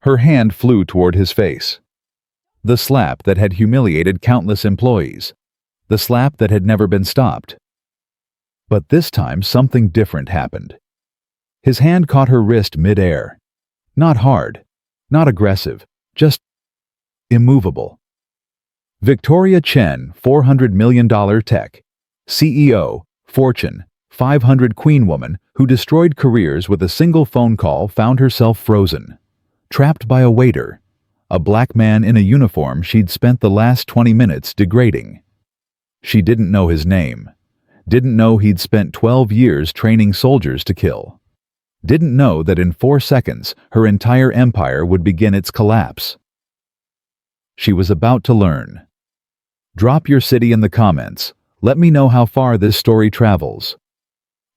Her hand flew toward his face. The slap that had humiliated countless employees. The slap that had never been stopped. But this time something different happened. His hand caught her wrist mid-air. Not hard, not aggressive, just immovable. Victoria Chen, $400 million tech, CEO, Fortune, 500 queen woman who destroyed careers with a single phone call, found herself frozen, trapped by a waiter, a black man in a uniform she'd spent the last 20 minutes degrading. She didn't know his name, didn't know he'd spent 12 years training soldiers to kill, didn't know that in 4 seconds her entire empire would begin its collapse. She was about to learn. Drop your city in the comments. Let me know how far this story travels.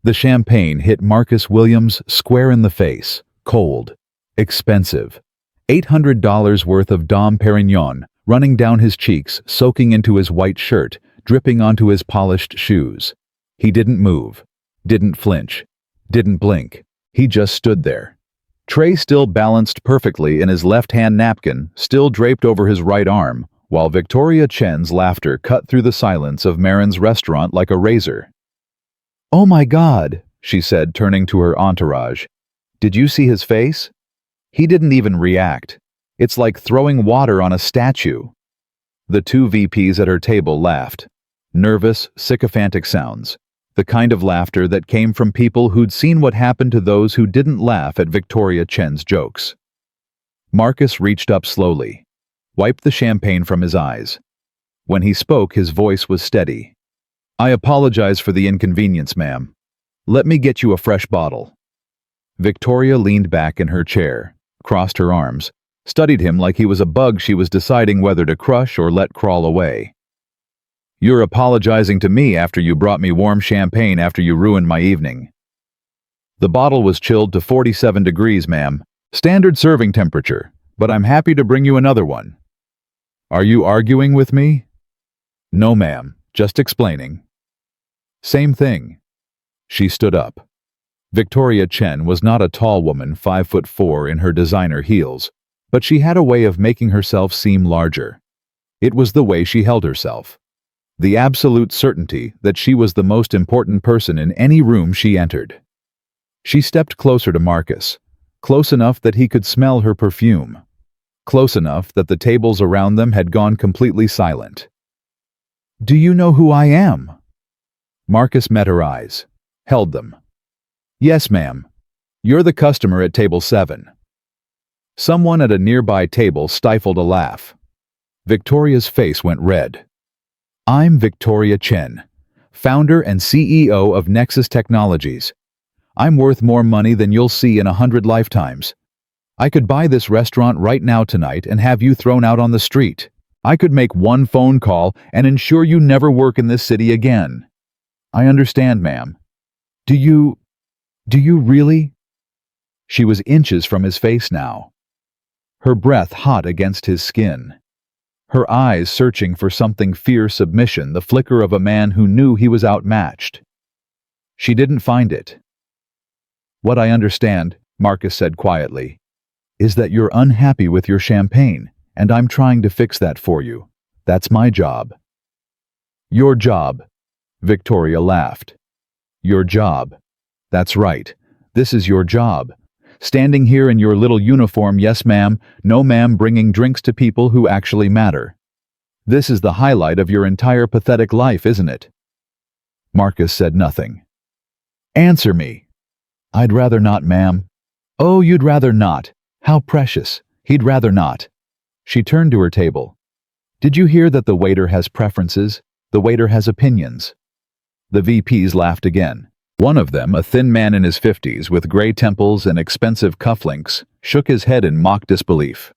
The champagne hit Marcus Williams square in the face, cold, expensive. $800 worth of Dom Perignon running down his cheeks, soaking into his white shirt, dripping onto his polished shoes. He didn't move, didn't flinch, didn't blink. He just stood there. Tray still balanced perfectly in his left-hand napkin, still draped over his right arm, while Victoria Chen's laughter cut through the silence of Marin's restaurant like a razor. "Oh my God," she said, turning to her entourage. "Did you see his face? He didn't even react. It's like throwing water on a statue." The 2 VPs at her table laughed. Nervous, sycophantic sounds. The kind of laughter that came from people who'd seen what happened to those who didn't laugh at Victoria Chen's jokes. Marcus reached up slowly, wiped the champagne from his eyes. When he spoke, his voice was steady. "I apologize for the inconvenience, ma'am. Let me get you a fresh bottle." Victoria leaned back in her chair, crossed her arms, studied him like he was a bug she was deciding whether to crush or let crawl away. "You're apologizing to me after you brought me warm champagne after you ruined my evening." "The bottle was chilled to 47 degrees, ma'am. Standard serving temperature, but I'm happy to bring you another one." "Are you arguing with me?" "No, ma'am, just explaining." "Same thing." She stood up. Victoria Chen was not a tall woman, 5'4" in her designer heels, but she had a way of making herself seem larger. It was the way she held herself. The absolute certainty that she was the most important person in any room she entered. She stepped closer to Marcus, close enough that he could smell her perfume, close enough that the tables around them had gone completely silent. "Do you know who I am?" Marcus met her eyes, held them. "Yes, ma'am. You're the customer at table 7. Someone at a nearby table stifled a laugh. Victoria's face went red. "I'm Victoria Chen, founder and CEO of Nexus Technologies. I'm worth more money than you'll see in 100 lifetimes. I could buy this restaurant right now tonight and have you thrown out on the street. I could make one phone call and ensure you never work in this city again." "I understand, ma'am." Do you really?" She was inches from his face now, her breath hot against his skin, her eyes searching for something fierce submission, the flicker of a man who knew he was outmatched. She didn't find it. "What I understand," Marcus said quietly, "is that you're unhappy with your champagne, and I'm trying to fix that for you. That's my job." "Your job," Victoria laughed. "Your job. That's right. This is your job. Standing here in your little uniform, yes ma'am, no ma'am, bringing drinks to people who actually matter. This is the highlight of your entire pathetic life, isn't it?" Marcus said nothing. "Answer me." "I'd rather not, ma'am." "Oh, you'd rather not. How precious. He'd rather not." She turned to her table. "Did you hear that the waiter has preferences? The waiter has opinions." The VPs laughed again. One of them, a thin man in his 50s with gray temples and expensive cufflinks, shook his head in mock disbelief.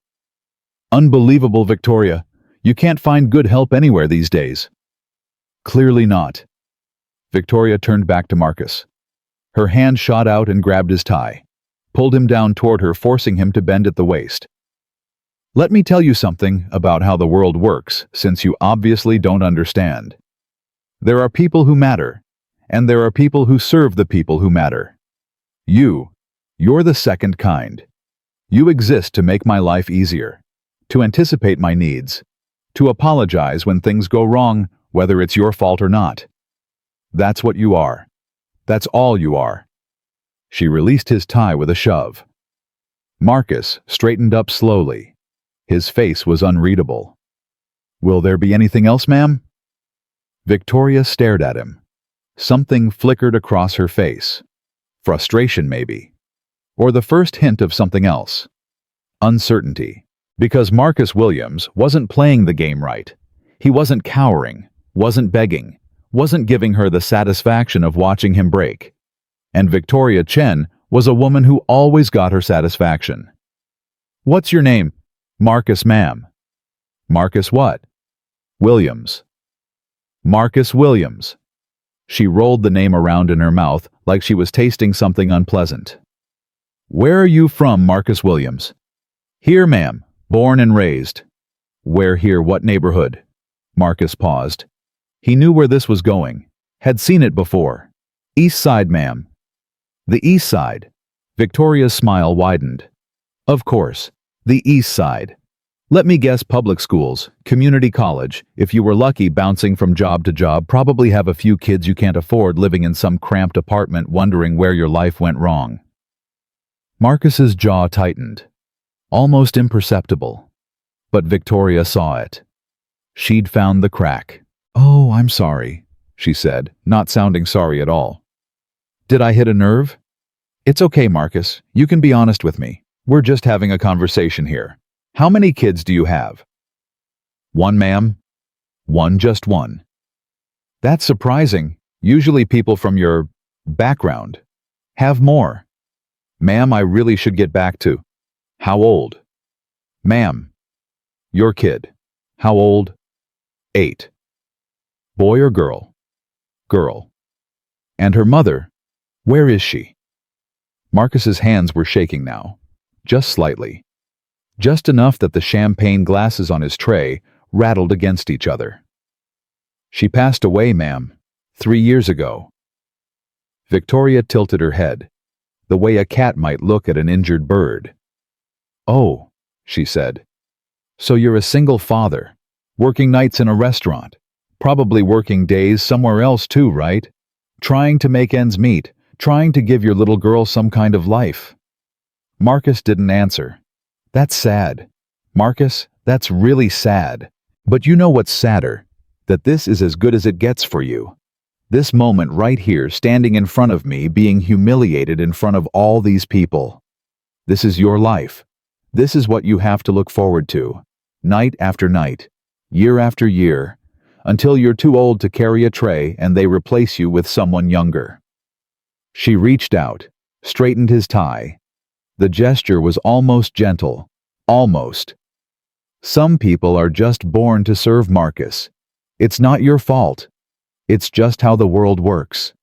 "Unbelievable, Victoria. You can't find good help anywhere these days." "Clearly not." Victoria turned back to Marcus. Her hand shot out and grabbed his tie, pulled him down toward her, forcing him to bend at the waist. "Let me tell you something about how the world works, since you obviously don't understand. There are people who matter, and there are people who serve the people who matter. You're the second kind. You exist to make my life easier, to anticipate my needs, to apologize when things go wrong, whether it's your fault or not. That's what you are. That's all you are." She released his tie with a shove. Marcus straightened up slowly. His face was unreadable. "Will there be anything else, ma'am?" Victoria stared at him. Something flickered across her face. Frustration, maybe. Or the first hint of something else. Uncertainty. Because Marcus Williams wasn't playing the game right. He wasn't cowering, wasn't begging, wasn't giving her the satisfaction of watching him break. And Victoria Chen was a woman who always got her satisfaction. "What's your name?" "Marcus, ma'am." "Marcus what?" "Williams." "Marcus Williams." She rolled the name around in her mouth like she was tasting something unpleasant. "Where are you from, Marcus Williams?" "Here, ma'am. Born and raised." "Where here? What neighborhood?" Marcus paused. He knew where this was going. Had seen it before. "East Side, ma'am." "The East Side?" Victoria's smile widened. "Of course. The East Side. Let me guess, public schools, community college, if you were lucky bouncing from job to job, probably have a few kids you can't afford living in some cramped apartment wondering where your life went wrong." Marcus's jaw tightened. Almost imperceptible. But Victoria saw it. She'd found the crack. "Oh, I'm sorry," she said, not sounding sorry at all. "Did I hit a nerve?" "It's okay, Marcus. You can be honest with me. We're just having a conversation here. How many kids do you have?" "One, ma'am." "One, just one." "That's surprising. Usually people from your background have more." "Ma'am, I really should get back to." "How old?" "Ma'am." "Your kid. How old?" 8. "Boy or girl?" "Girl." "And her mother? Where is she?" Marcus's hands were shaking now. Just slightly. Just enough that the champagne glasses on his tray rattled against each other. "She passed away, ma'am. 3 years ago." Victoria tilted her head, the way a cat might look at an injured bird. "Oh," she said. "So you're a single father, working nights in a restaurant, probably working days somewhere else too, right? Trying to make ends meet, trying to give your little girl some kind of life." Marcus didn't answer. "That's sad. Marcus, that's really sad. But you know what's sadder? That this is as good as it gets for you. This moment right here, standing in front of me, being humiliated in front of all these people. This is your life. This is what you have to look forward to. Night after night, year after year, until you're too old to carry a tray and they replace you with someone younger." She reached out, straightened his tie. The gesture was almost gentle. Almost. "Some people are just born to serve, Marcus. It's not your fault. It's just how the world works."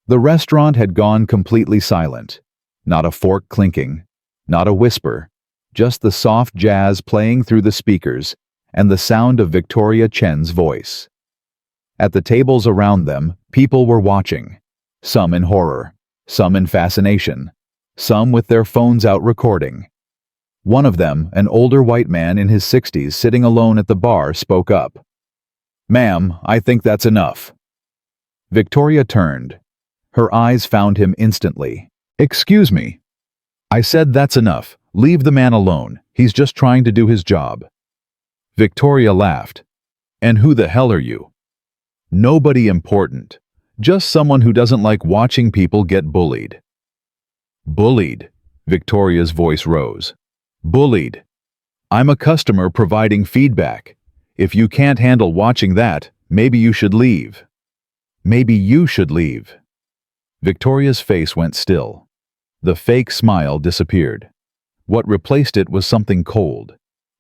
The restaurant had gone completely silent. Not a fork clinking. Not a whisper. Just the soft jazz playing through the speakers and the sound of Victoria Chen's voice. At the tables around them, people were watching. Some in horror. Some in fascination. Some with their phones out recording. One of them, an older white man in his 60s sitting alone at the bar, spoke up. "Ma'am, I think that's enough." Victoria turned. Her eyes found him instantly. "Excuse me." "I said that's enough. Leave the man alone. He's just trying to do his job." Victoria laughed. "And who the hell are you?" "Nobody important. Just someone who doesn't like watching people get bullied." "Bullied?" Victoria's voice rose. "Bullied. I'm a customer providing feedback. If you can't handle watching that, maybe you should leave." "Maybe you should leave." Victoria's face went still. The fake smile disappeared. What replaced it was something cold.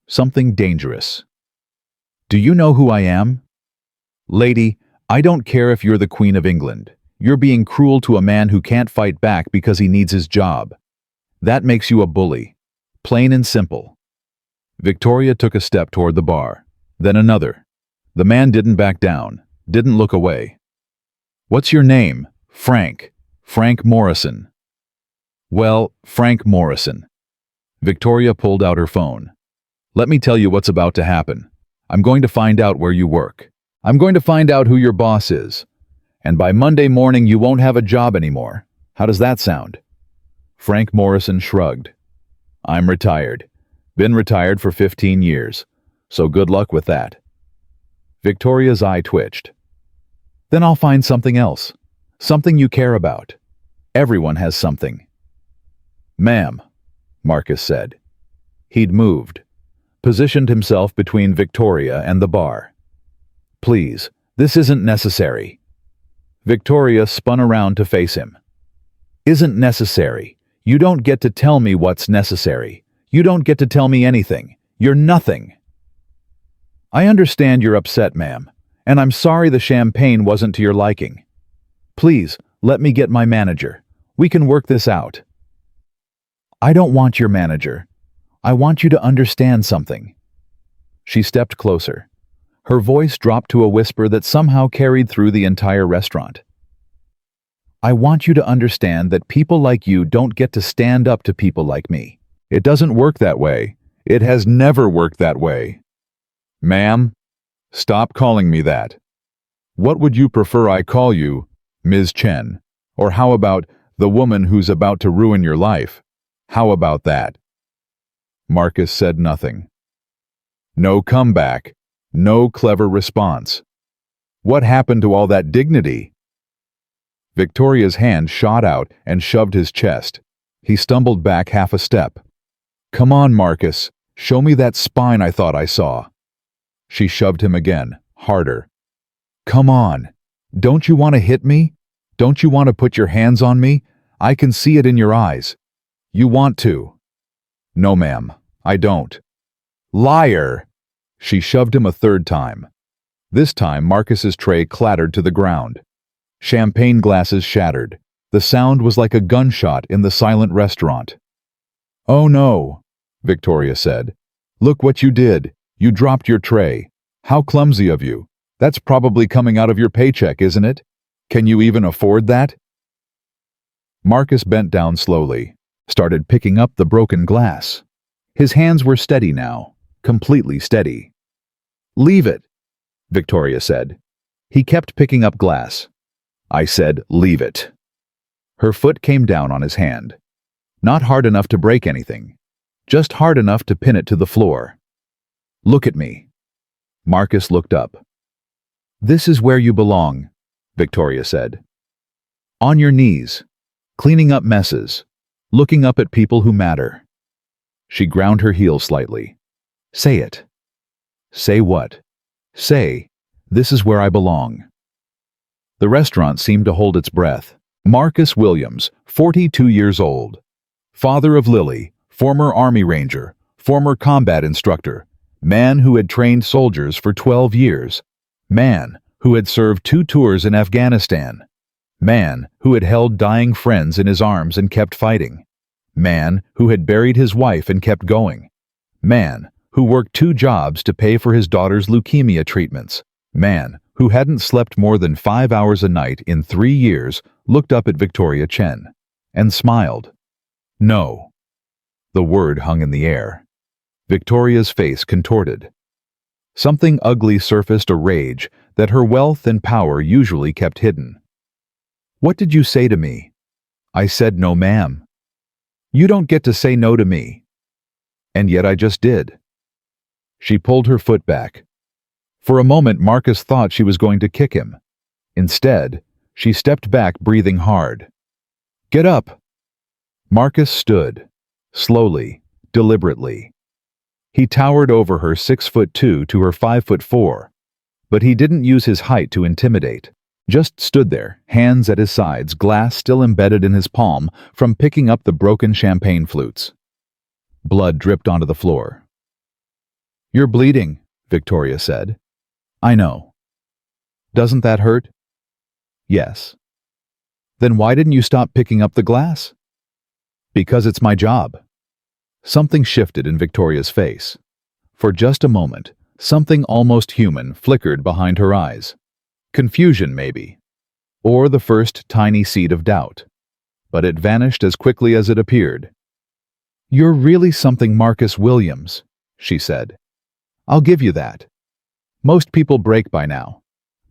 Something dangerous. "Do you know who I am?" "Lady, I don't care if you're the Queen of England. You're being cruel to a man who can't fight back because he needs his job. That makes you a bully. Plain and simple." Victoria took a step toward the bar. Then another. The man didn't back down, didn't look away. "What's your name?" "Frank. Frank Morrison." "Well, Frank Morrison. Victoria pulled out her phone. Let me tell you what's about to happen. I'm going to find out where you work. I'm going to find out who your boss is. And by Monday morning, you won't have a job anymore. How does that sound? Frank Morrison shrugged. I'm retired. Been retired for 15 years. So good luck with that. Victoria's eye twitched. Then I'll find something else. Something you care about. Everyone has something. Ma'am, Marcus said. He'd moved, positioned himself between Victoria and the bar. Please, this isn't necessary. Victoria spun around to face him. Isn't necessary. You don't get to tell me what's necessary. You don't get to tell me anything. You're nothing. I understand you're upset, ma'am, and I'm sorry the champagne wasn't to your liking. Please, let me get my manager. We can work this out. I don't want your manager. I want you to understand something. She stepped closer. Her voice dropped to a whisper that somehow carried through the entire restaurant. I want you to understand that people like you don't get to stand up to people like me. It doesn't work that way. It has never worked that way. Ma'am, stop calling me that. What would you prefer I call you, Ms. Chen? Or how about the woman who's about to ruin your life? How about that? Marcus said nothing. No comeback. No clever response. What happened to all that dignity? Victoria's hand shot out and shoved his chest. He stumbled back half a step. Come on, Marcus. Show me that spine I thought I saw. She shoved him again, harder. Come on. Don't you want to hit me? Don't you want to put your hands on me? I can see it in your eyes. You want to. No, ma'am, I don't. Liar! She shoved him a third time. This time, Marcus's tray clattered to the ground. Champagne glasses shattered. The sound was like a gunshot in the silent restaurant. Oh no, Victoria said. Look what you did. You dropped your tray. How clumsy of you. That's probably coming out of your paycheck, isn't it? Can you even afford that? Marcus bent down slowly, started picking up the broken glass. His hands were steady now, completely steady. Leave it, Victoria said. He kept picking up glass. I said, leave it. Her foot came down on his hand. Not hard enough to break anything, just hard enough to pin it to the floor. Look at me. Marcus looked up. This is where you belong, Victoria said. On your knees, cleaning up messes, looking up at people who matter. She ground her heel slightly. Say it. Say what? Say, this is where I belong. The restaurant seemed to hold its breath. Marcus Williams, 42 years old. Father of Lily, former Army Ranger, former combat instructor, man who had trained soldiers for 12 years, man who had served 2 tours in Afghanistan, man who had held dying friends in his arms and kept fighting, man who had buried his wife and kept going, man who worked 2 jobs to pay for his daughter's leukemia treatments, man who hadn't slept more than 5 hours a night in 3 years, looked up at Victoria Chen and smiled. No. The word hung in the air. Victoria's face contorted. Something ugly surfaced, a rage that her wealth and power usually kept hidden. What did you say to me? I said no, ma'am. You don't get to say no to me. And yet I just did. She pulled her foot back. For a moment, Marcus thought she was going to kick him. Instead, she stepped back, breathing hard. Get up. Marcus stood, slowly, deliberately. He towered over her 6'2" to her 5'4", but he didn't use his height to intimidate. Just stood there, hands at his sides, glass still embedded in his palm from picking up the broken champagne flutes. Blood dripped onto the floor. You're bleeding, Victoria said. I know. Doesn't that hurt? Yes. Then why didn't you stop picking up the glass? Because it's my job. Something shifted in Victoria's face. For just a moment, something almost human flickered behind her eyes. Confusion, maybe. Or the first tiny seed of doubt. But it vanished as quickly as it appeared. "You're really something, Marcus Williams," she said. "I'll give you that. Most people break by now.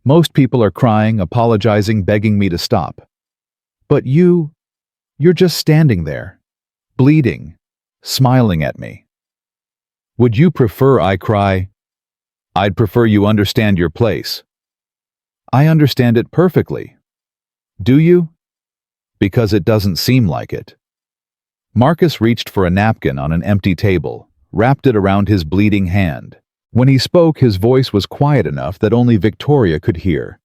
Most people are crying, apologizing, begging me to stop. But you're just standing there, bleeding, smiling at me. Would you prefer I cry? I'd prefer you understand your place." "I understand it perfectly." "Do you?" "Because it doesn't seem like it." Marcus reached for a napkin on an empty table, wrapped it around his bleeding hand. When he spoke, his voice was quiet enough that only Victoria could hear.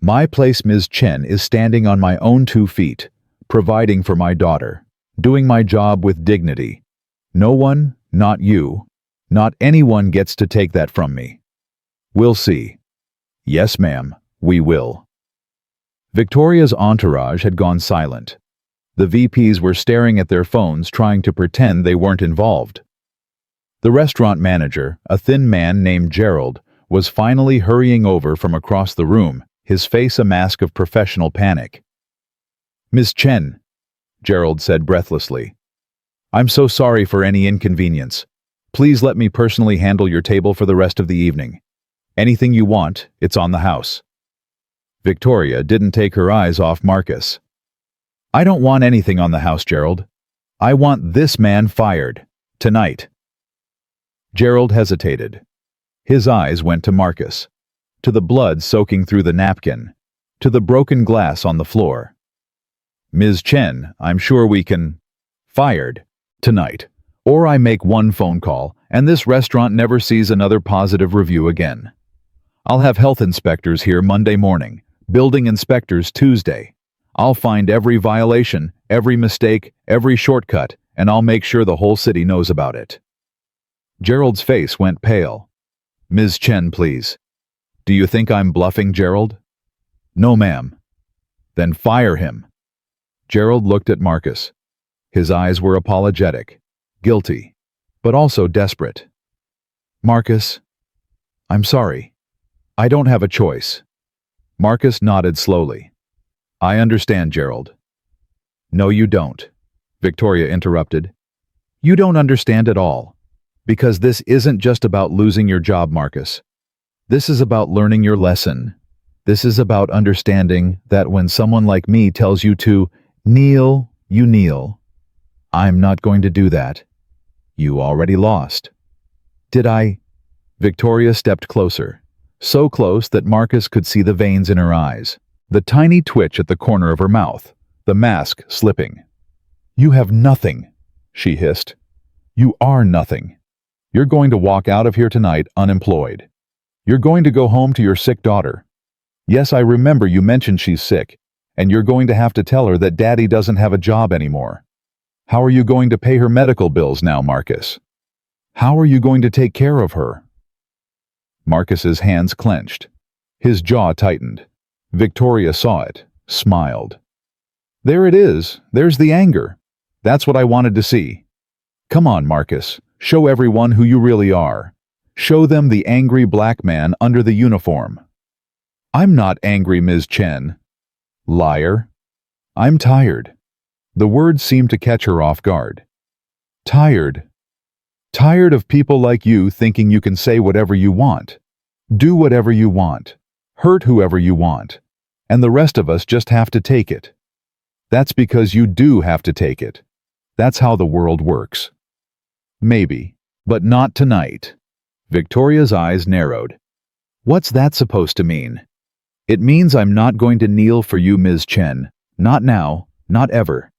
"My place, Ms. Chen, is standing on my own 2 feet, providing for my daughter, doing my job with dignity. No one, not you, not anyone gets to take that from me. We'll see." "Yes, ma'am, we will." Victoria's entourage had gone silent. The VPs were staring at their phones, trying to pretend they weren't involved. The restaurant manager, a thin man named Gerald, was finally hurrying over from across the room, his face a mask of professional panic. "Ms. Chen," Gerald said breathlessly, "I'm so sorry for any inconvenience. Please let me personally handle your table for the rest of the evening. Anything you want, it's on the house." Victoria didn't take her eyes off Marcus. "I don't want anything on the house, Gerald. I want this man fired. Tonight." Gerald hesitated. His eyes went to Marcus, to the blood soaking through the napkin, to the broken glass on the floor. "Ms. Chen, I'm sure we can—" "Fired. Tonight. Or I make one phone call, and this restaurant never sees another positive review again. I'll have health inspectors here Monday morning, building inspectors Tuesday. I'll find every violation, every mistake, every shortcut, and I'll make sure the whole city knows about it." Gerald's face went pale. "Ms. Chen, please. Do you think I'm bluffing, Gerald?" "No, ma'am." "Then fire him." Gerald looked at Marcus. His eyes were apologetic, guilty, but also desperate. "Marcus, I'm sorry. I don't have a choice." Marcus nodded slowly. "I understand, Gerald." "No, you don't," Victoria interrupted. "You don't understand at all. Because this isn't just about losing your job, Marcus. This is about learning your lesson. This is about understanding that when someone like me tells you to kneel, you kneel. I'm not going to do that. You already lost." "Did I?" Victoria stepped closer, so close that Marcus could see the veins in her eyes, the tiny twitch at the corner of her mouth, the mask slipping. "You have nothing," she hissed. "You are nothing. You're going to walk out of here tonight unemployed. You're going to go home to your sick daughter. Yes, I remember you mentioned she's sick, and you're going to have to tell her that Daddy doesn't have a job anymore. How are you going to pay her medical bills now, Marcus? How are you going to take care of her?" Marcus's hands clenched. His jaw tightened. Victoria saw it, smiled. "There it is. There's the anger. That's what I wanted to see. Come on, Marcus. Show everyone who you really are. Show them the angry black man under the uniform." "I'm not angry, Ms. Chen." "Liar." "I'm tired." The words seemed to catch her off guard. "Tired. Tired of people like you thinking you can say whatever you want, do whatever you want, hurt whoever you want, and the rest of us just have to take it. That's because you do have to take it. That's how the world works." "Maybe, but not tonight." Victoria's eyes narrowed. "What's that supposed to mean?" "It means I'm not going to kneel for you, Ms. Chen. Not now, not ever.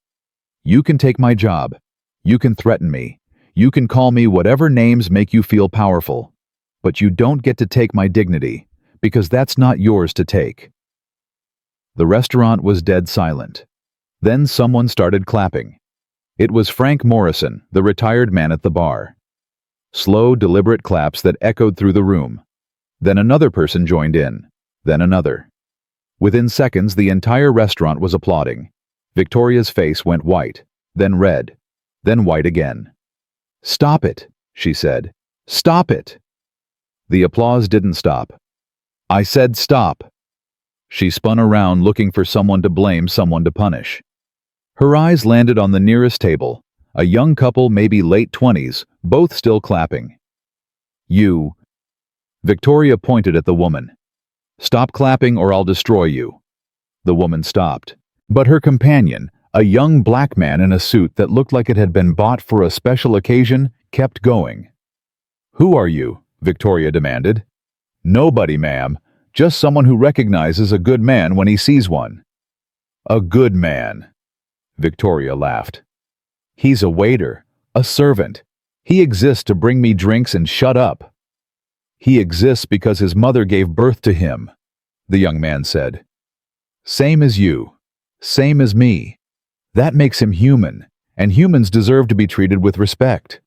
You can take my job. You can threaten me. You can call me whatever names make you feel powerful. But you don't get to take my dignity, because that's not yours to take." The restaurant was dead silent. Then someone started clapping. It was Frank Morrison, the retired man at the bar. Slow, deliberate claps that echoed through the room. Then another person joined in. Then another. Within seconds, the entire restaurant was applauding. Victoria's face went white, then red, then white again. "Stop it," she said. "Stop it." The applause didn't stop. "I said stop." She spun around looking for someone to blame, someone to punish. Her eyes landed on the nearest table, A young couple, maybe late 20s, both still clapping. You. Victoria pointed at the woman. Stop clapping or I'll destroy you. The woman stopped. But her companion, a young black man in a suit that looked like it had been bought for a special occasion, kept going. Who are you? Victoria demanded. Nobody, ma'am. Just someone who recognizes a good man when he sees one. A good man. Victoria laughed. He's a waiter, a servant. He exists to bring me drinks and shut up. He exists because his mother gave birth to him, the young man said. Same as you. Same as me. That makes him human, and humans deserve to be treated with respect.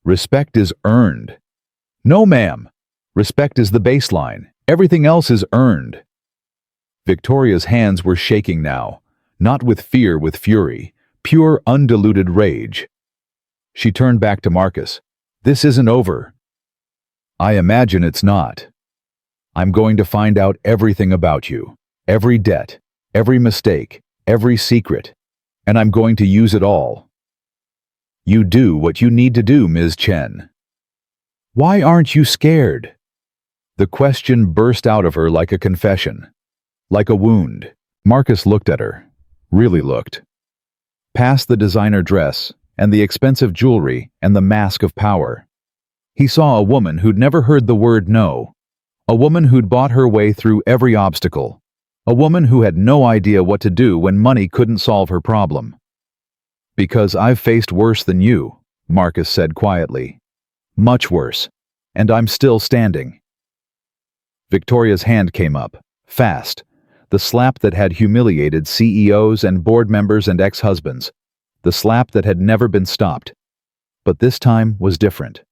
Respect is earned. No, ma'am. Respect is the baseline. Everything else is earned. Victoria's hands were shaking now, not with fear, with fury, pure, undiluted rage. She turned back to Marcus. This isn't over. I imagine it's not. I'm going to find out everything about you, every debt, every mistake, every secret, and I'm going to use it all. You do what you need to do, Ms. Chen. Why aren't you scared? The question burst out of her like a confession, like a wound. Marcus looked at her, really looked. Past the designer dress and the expensive jewelry and the mask of power. He saw a woman who'd never heard the word no, a woman who'd bought her way through every obstacle, a woman who had no idea what to do when money couldn't solve her problem. Because I've faced worse than you, Marcus said quietly. Much worse, and I'm still standing. Victoria's hand came up, fast, the slap that had humiliated CEOs and board members and ex-husbands, the slap that had never been stopped. But this time was different.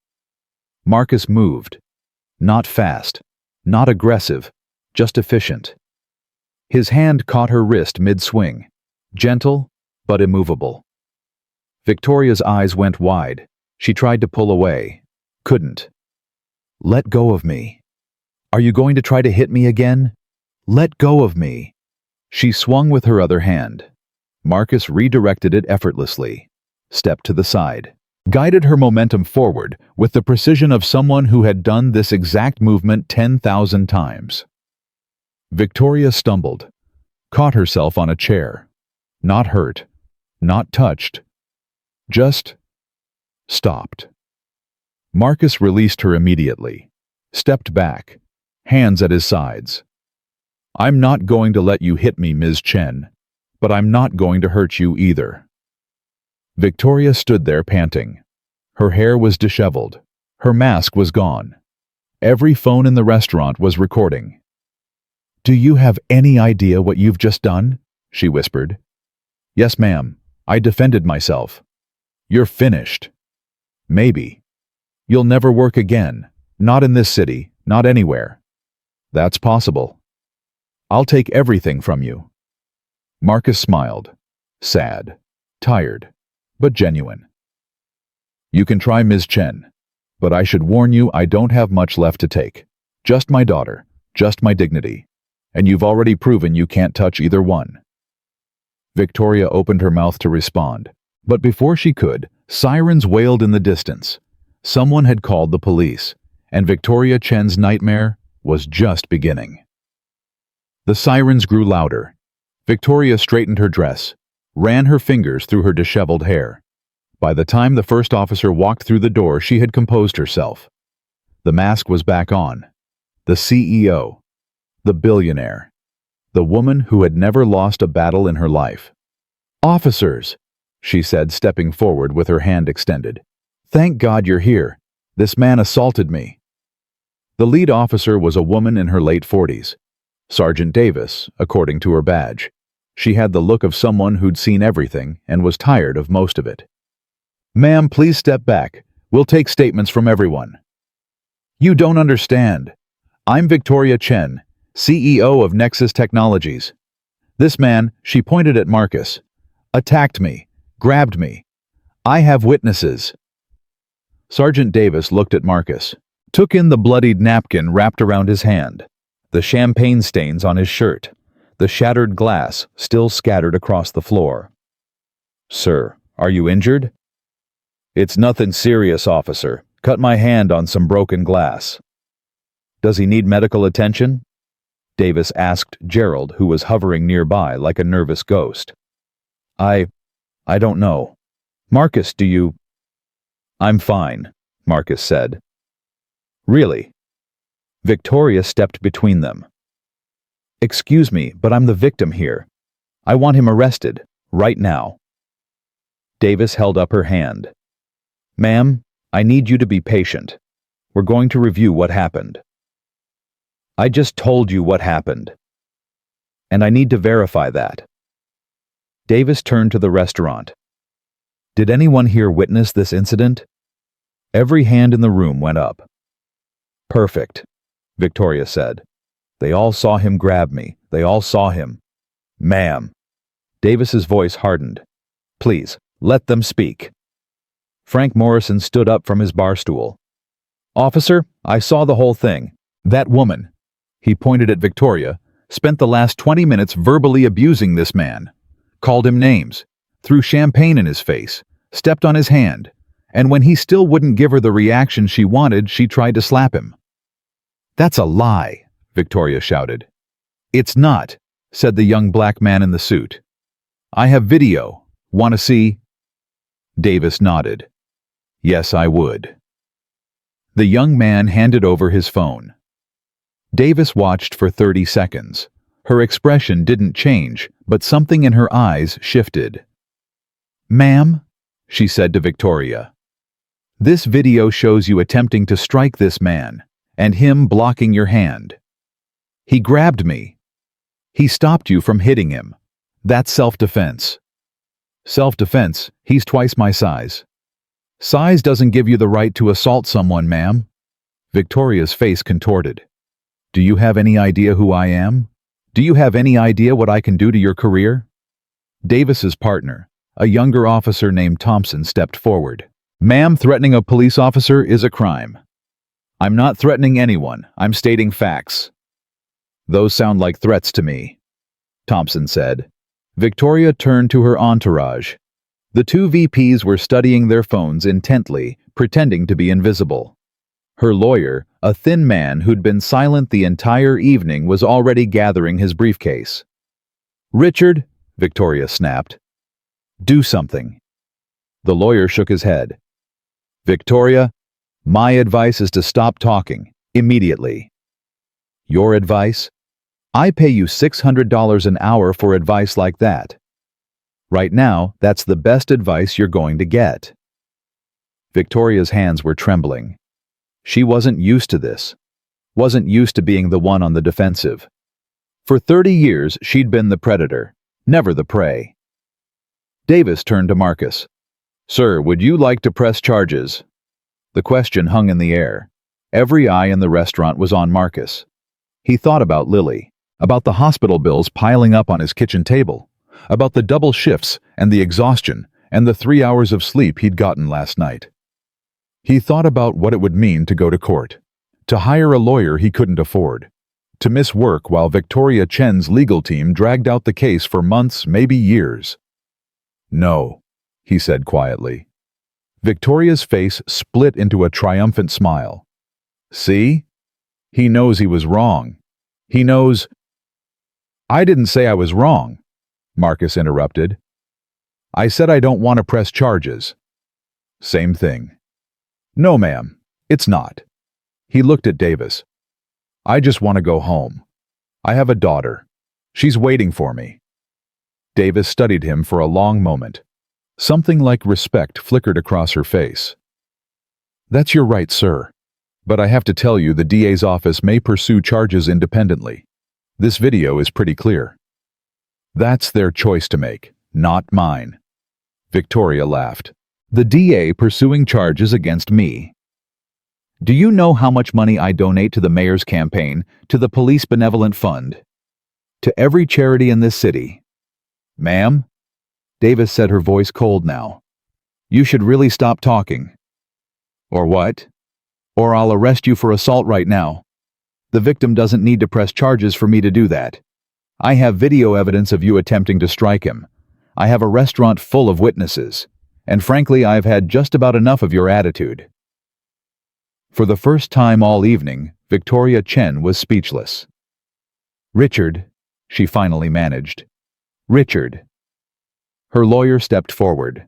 Marcus moved. Not fast, not aggressive, just efficient. His hand caught her wrist mid-swing, gentle but immovable. Victoria's eyes went wide. She tried to pull away. Couldn't. Let go of me. Are you going to try to hit me again? Let go of me. She swung with her other hand. Marcus redirected it effortlessly, stepped to the side, guided her momentum forward with the precision of someone who had done this exact movement 10,000 times. Victoria stumbled, caught herself on a chair. Not hurt, not touched, just stopped. Marcus released her immediately, stepped back, hands at his sides. I'm not going to let you hit me, Ms. Chen, but I'm not going to hurt you either. Victoria stood there panting. Her hair was disheveled. Her mask was gone. Every phone in the restaurant was recording. Do you have any idea what you've just done? She whispered. Yes, ma'am. I defended myself. You're finished. Maybe. You'll never work again. Not in this city, not anywhere. That's possible. I'll take everything from you. Marcus smiled, sad, tired, but genuine. You can try, Ms. Chen, but I should warn you I don't have much left to take. Just my daughter, just my dignity, and you've already proven you can't touch either one. Victoria opened her mouth to respond, but before she could, sirens wailed in the distance. Someone had called the police, and Victoria Chen's nightmare was just beginning. The sirens grew louder. Victoria straightened her dress, ran her fingers through her disheveled hair. By the time the first officer walked through the door, she had composed herself. The mask was back on. The CEO, the billionaire, the woman who had never lost a battle in her life. Officers, she said, stepping forward with her hand extended. Thank God you're here. This man assaulted me. The lead officer was a woman in her late 40s. Sergeant Davis, according to her badge. She had the look of someone who'd seen everything and was tired of most of it. Ma'am, please step back. We'll take statements from everyone. You don't understand. I'm Victoria Chen, CEO of Nexus Technologies. This man, she pointed at Marcus, attacked me, grabbed me. I have witnesses. Sergeant Davis looked at Marcus, took in the bloodied napkin wrapped around his hand, the champagne stains on his shirt, the shattered glass still scattered across the floor. Sir, are you injured? It's nothing serious, officer. Cut my hand on some broken glass. Does he need medical attention? Davis asked Gerald, who was hovering nearby like a nervous ghost. I don't know. Marcus, do you? I'm fine, Marcus said. Really? Victoria stepped between them. Excuse me, but I'm the victim here. I want him arrested, right now. Davis held up her hand. Ma'am, I need you to be patient. We're going to review what happened. I just told you what happened. And I need to verify that. Davis turned to the restaurant. Did anyone here witness this incident? Every hand in the room went up. Perfect, Victoria said. They all saw him grab me. They all saw him. Ma'am. Davis's voice hardened. Please, let them speak. Frank Morrison stood up from his bar stool. Officer, I saw the whole thing. That woman, he pointed at Victoria, spent the last 20 minutes verbally abusing this man, called him names, threw champagne in his face, stepped on his hand, and when he still wouldn't give her the reaction she wanted, she tried to slap him. That's a lie, Victoria shouted. It's not, said the young black man in the suit. I have video. Want to see? Davis nodded. Yes, I would. The young man handed over his phone. Davis watched for 30 seconds. Her expression didn't change, but something in her eyes shifted. Ma'am, she said to Victoria, this video shows you attempting to strike this man, and him blocking your hand. He grabbed me. He stopped you from hitting him. That's self-defense. Self-defense, he's twice my size. Size doesn't give you the right to assault someone, ma'am. Victoria's face contorted. Do you have any idea who I am? Do you have any idea what I can do to your career? Davis's partner, a younger officer named Thompson, stepped forward. Ma'am, threatening a police officer is a crime. I'm not threatening anyone. I'm stating facts. Those sound like threats to me, Thompson said. Victoria turned to her entourage. The two VPs were studying their phones intently, pretending to be invisible. Her lawyer, a thin man who'd been silent the entire evening, was already gathering his briefcase. Richard, Victoria snapped. Do something. The lawyer shook his head. Victoria, my advice is to stop talking, immediately. Your advice? I pay you $600 an hour for advice like that. Right now, that's the best advice you're going to get. Victoria's hands were trembling. She wasn't used to this. Wasn't used to being the one on the defensive. For 30 years, she'd been the predator, never the prey. Davis turned to Marcus. Sir, would you like to press charges? The question hung in the air. Every eye in the restaurant was on Marcus. He thought about Lily, about the hospital bills piling up on his kitchen table, about the double shifts and the exhaustion and the 3 hours of sleep he'd gotten last night. He thought about what it would mean to go to court, to hire a lawyer he couldn't afford, to miss work while Victoria Chen's legal team dragged out the case for months, maybe years. No, he said quietly. Victoria's face split into a triumphant smile. See? He knows he was wrong. He knows... I didn't say I was wrong, Marcus interrupted. I said I don't want to press charges. Same thing. No, ma'am, it's not. He looked at Davis. I just want to go home. I have a daughter. She's waiting for me. Davis studied him for a long moment. Something like respect flickered across her face. That's your right, sir. But I have to tell you the DA's office may pursue charges independently. This video is pretty clear. That's their choice to make, not mine. Victoria laughed. The DA pursuing charges against me. Do you know how much money I donate to the mayor's campaign, to the Police Benevolent Fund, to every charity in this city? Ma'am? Davis said, her voice cold now. You should really stop talking. Or what? Or I'll arrest you for assault right now. The victim doesn't need to press charges for me to do that. I have video evidence of you attempting to strike him. I have a restaurant full of witnesses. And frankly, I've had just about enough of your attitude." For the first time all evening, Victoria Chen was speechless. "Richard," she finally managed. "Richard." Her lawyer stepped forward.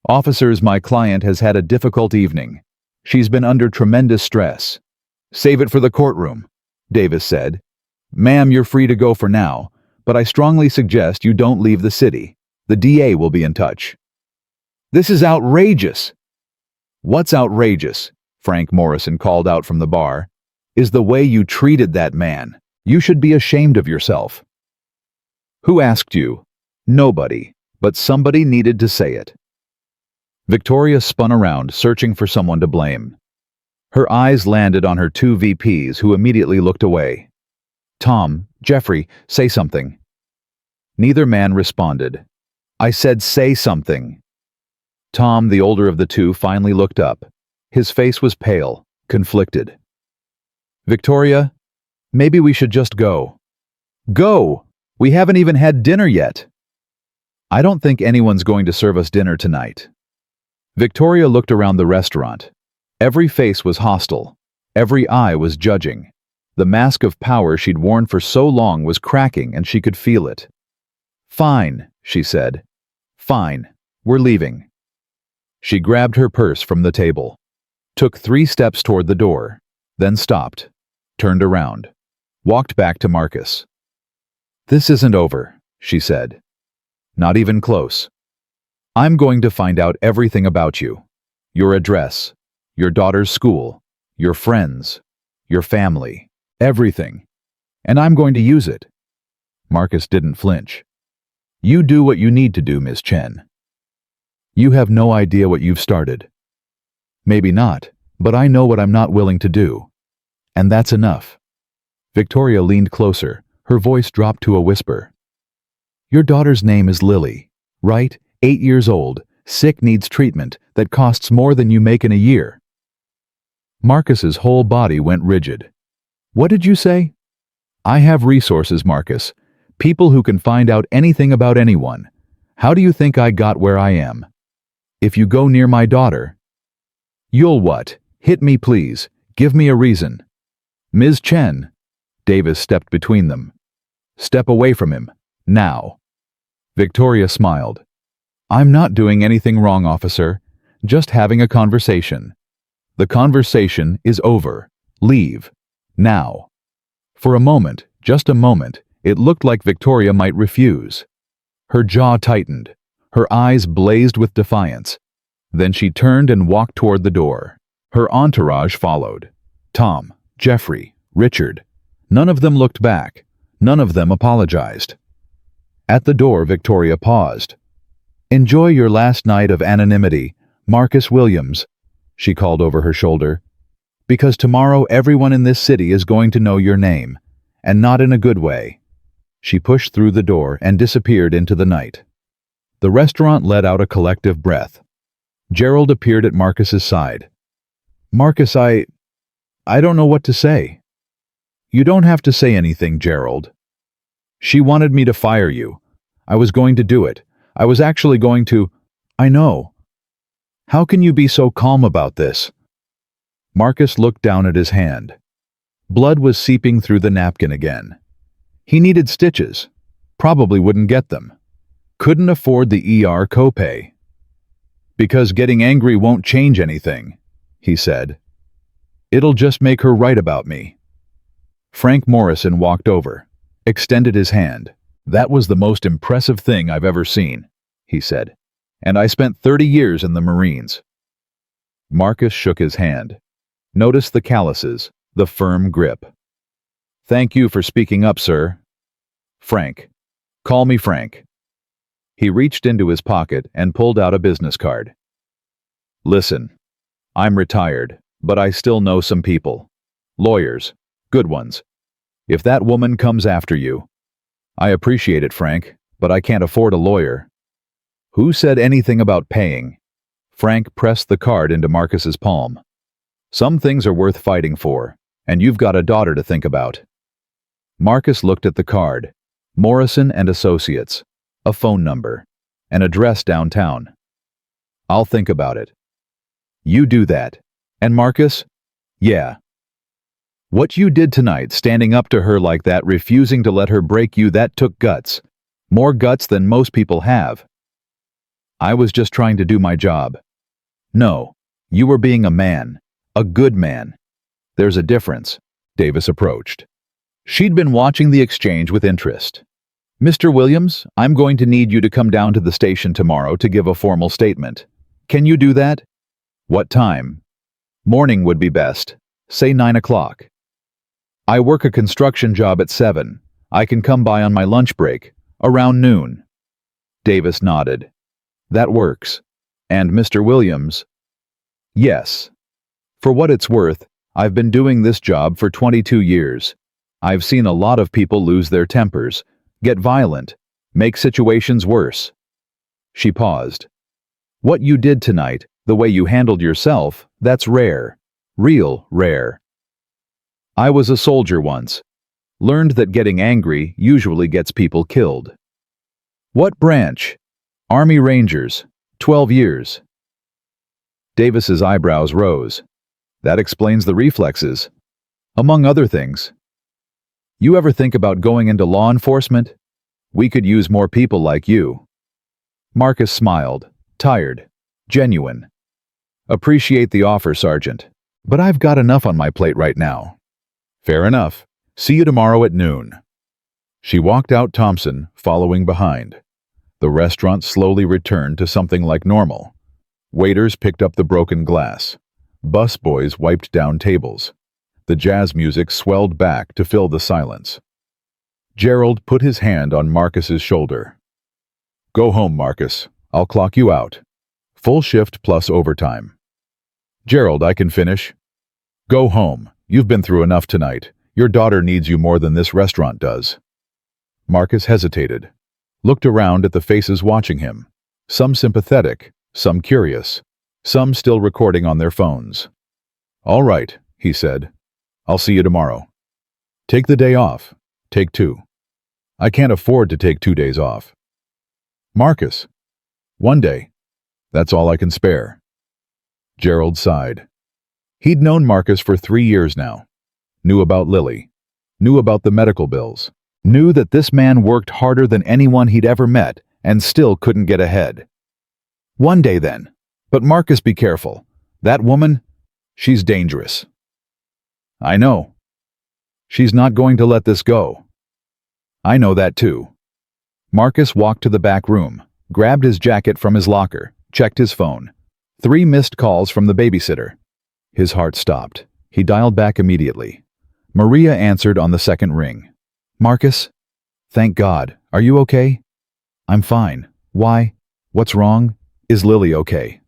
"Officers, my client has had a difficult evening. She's been under tremendous stress." "Save it for the courtroom," Davis said. "Ma'am, you're free to go for now, but I strongly suggest you don't leave the city. The DA will be in touch." "This is outrageous." "What's outrageous," Frank Morrison called out from the bar, "is the way you treated that man. You should be ashamed of yourself." "Who asked you?" "Nobody, but somebody needed to say it." Victoria spun around, searching for someone to blame. Her eyes landed on her two VPs, who immediately looked away. "Tom, Jeffrey, say something." Neither man responded. "I said say something." Tom, the older of the two, finally looked up. His face was pale, conflicted. "Victoria, maybe we should just go." "Go? We haven't even had dinner yet." "I don't think anyone's going to serve us dinner tonight." Victoria looked around the restaurant. Every face was hostile. Every eye was judging. The mask of power she'd worn for so long was cracking, and she could feel it. "Fine," she said. "Fine. We're leaving." She grabbed her purse from the table, took 3 steps toward the door, then stopped, turned around, walked back to Marcus. "This isn't over," she said. "Not even close. I'm going to find out everything about you. Your address, your daughter's school, your friends, your family, everything. And I'm going to use it." Marcus didn't flinch. "You do what you need to do, Miss Chen. You have no idea what you've started. Maybe not, but I know what I'm not willing to do. And that's enough." Victoria leaned closer, her voice dropped to a whisper. "Your daughter's name is Lily, right? 8 years old, sick, needs treatment that costs more than you make in a year." Marcus's whole body went rigid. "What did you say?" "I have resources, Marcus. People who can find out anything about anyone. How do you think I got where I am? If you go near my daughter..." "You'll what? Hit me, please. Give me a reason." "Ms. Chen." Davis stepped between them. "Step away from him. Now." Victoria smiled. "I'm not doing anything wrong, officer. Just having a conversation. The conversation is over. Leave. Now." For a moment, just a moment, it looked like Victoria might refuse. Her jaw tightened. Her eyes blazed with defiance. Then she turned and walked toward the door. Her entourage followed. Tom, Jeffrey, Richard. None of them looked back. None of them apologized. At the door, Victoria paused. "Enjoy your last night of anonymity, Marcus Williams," she called over her shoulder. "Because tomorrow everyone in this city is going to know your name, and not in a good way." She pushed through the door and disappeared into the night. The restaurant let out a collective breath. Gerald appeared at Marcus's side. "Marcus, I don't know what to say." "You don't have to say anything, Gerald. She wanted me to fire you. I was going to do it. I was actually going to..." "I know. How can you be so calm about this?" Marcus looked down at his hand. Blood was seeping through the napkin again. He needed stitches. Probably wouldn't get them. Couldn't afford the ER copay. "Because getting angry won't change anything," he said. "It'll just make her right about me." Frank Morrison walked over, extended his hand. "That was the most impressive thing I've ever seen," he said. "And I spent 30 years in the Marines." Marcus shook his hand. Notice the calluses, the firm grip. "Thank you for speaking up, sir." "Frank. Call me Frank." He reached into his pocket and pulled out a business card. "Listen, I'm retired, but I still know some people. Lawyers. Good ones. If that woman comes after you..." "I appreciate it, Frank, but I can't afford a lawyer." "Who said anything about paying?" Frank pressed the card into Marcus's palm. "Some things are worth fighting for, and you've got a daughter to think about." Marcus looked at the card. Morrison and Associates. A phone number. An address downtown. I'll think about it. You do that. And Marcus? Yeah. What you did tonight, standing up to her like that, refusing to let her break you, that took guts. More guts than most people have. I was just trying to do my job. No, you were being a man. A good man. There's a difference. Davis approached. She'd been watching the exchange with interest. Mr. Williams, I'm going to need you to come down to the station tomorrow to give a formal statement. Can you do that? What time? Morning would be best. Say 9 o'clock. I work a construction job at 7. I can come by on my lunch break, around noon. Davis nodded. That works. And Mr. Williams? Yes. For what it's worth, I've been doing this job for 22 years. I've seen a lot of people lose their tempers, get violent, make situations worse. She paused. What you did tonight, the way you handled yourself, that's rare. Real rare. I was a soldier once. Learned that getting angry usually gets people killed. What branch? Army Rangers. 12 years. Davis's eyebrows rose. That explains the reflexes. Among other things. You ever think about going into law enforcement? We could use more people like you. Marcus smiled, tired, genuine. Appreciate the offer, Sergeant, but I've got enough on my plate right now. Fair enough. See you tomorrow at noon. She walked out, Thompson following behind. The restaurant slowly returned to something like normal. Waiters picked up the broken glass. Busboys wiped down tables. The jazz music swelled back to fill the silence. Gerald put his hand on Marcus's shoulder. Go home, Marcus. I'll clock you out. Full shift plus overtime. Gerald, I can finish. Go home. You've been through enough tonight. Your daughter needs you more than this restaurant does. Marcus hesitated, looked around at the faces watching him, some sympathetic, some curious, some still recording on their phones. All right, he said. I'll see you tomorrow. Take the day off. Take 2. I can't afford to take 2 days off. Marcus. 1 day. That's all I can spare. Gerald sighed. He'd known Marcus for 3 years now. Knew about Lily. Knew about the medical bills. Knew that this man worked harder than anyone he'd ever met and still couldn't get ahead. 1 day then. But Marcus, be careful. That woman, she's dangerous. I know. She's not going to let this go. I know that too. Marcus walked to the back room, grabbed his jacket from his locker, checked his phone. 3 missed calls from the babysitter. His heart stopped. He dialed back immediately. Maria answered on the second ring. Marcus? Thank God. Are you okay? I'm fine. Why? What's wrong? Is Lily okay?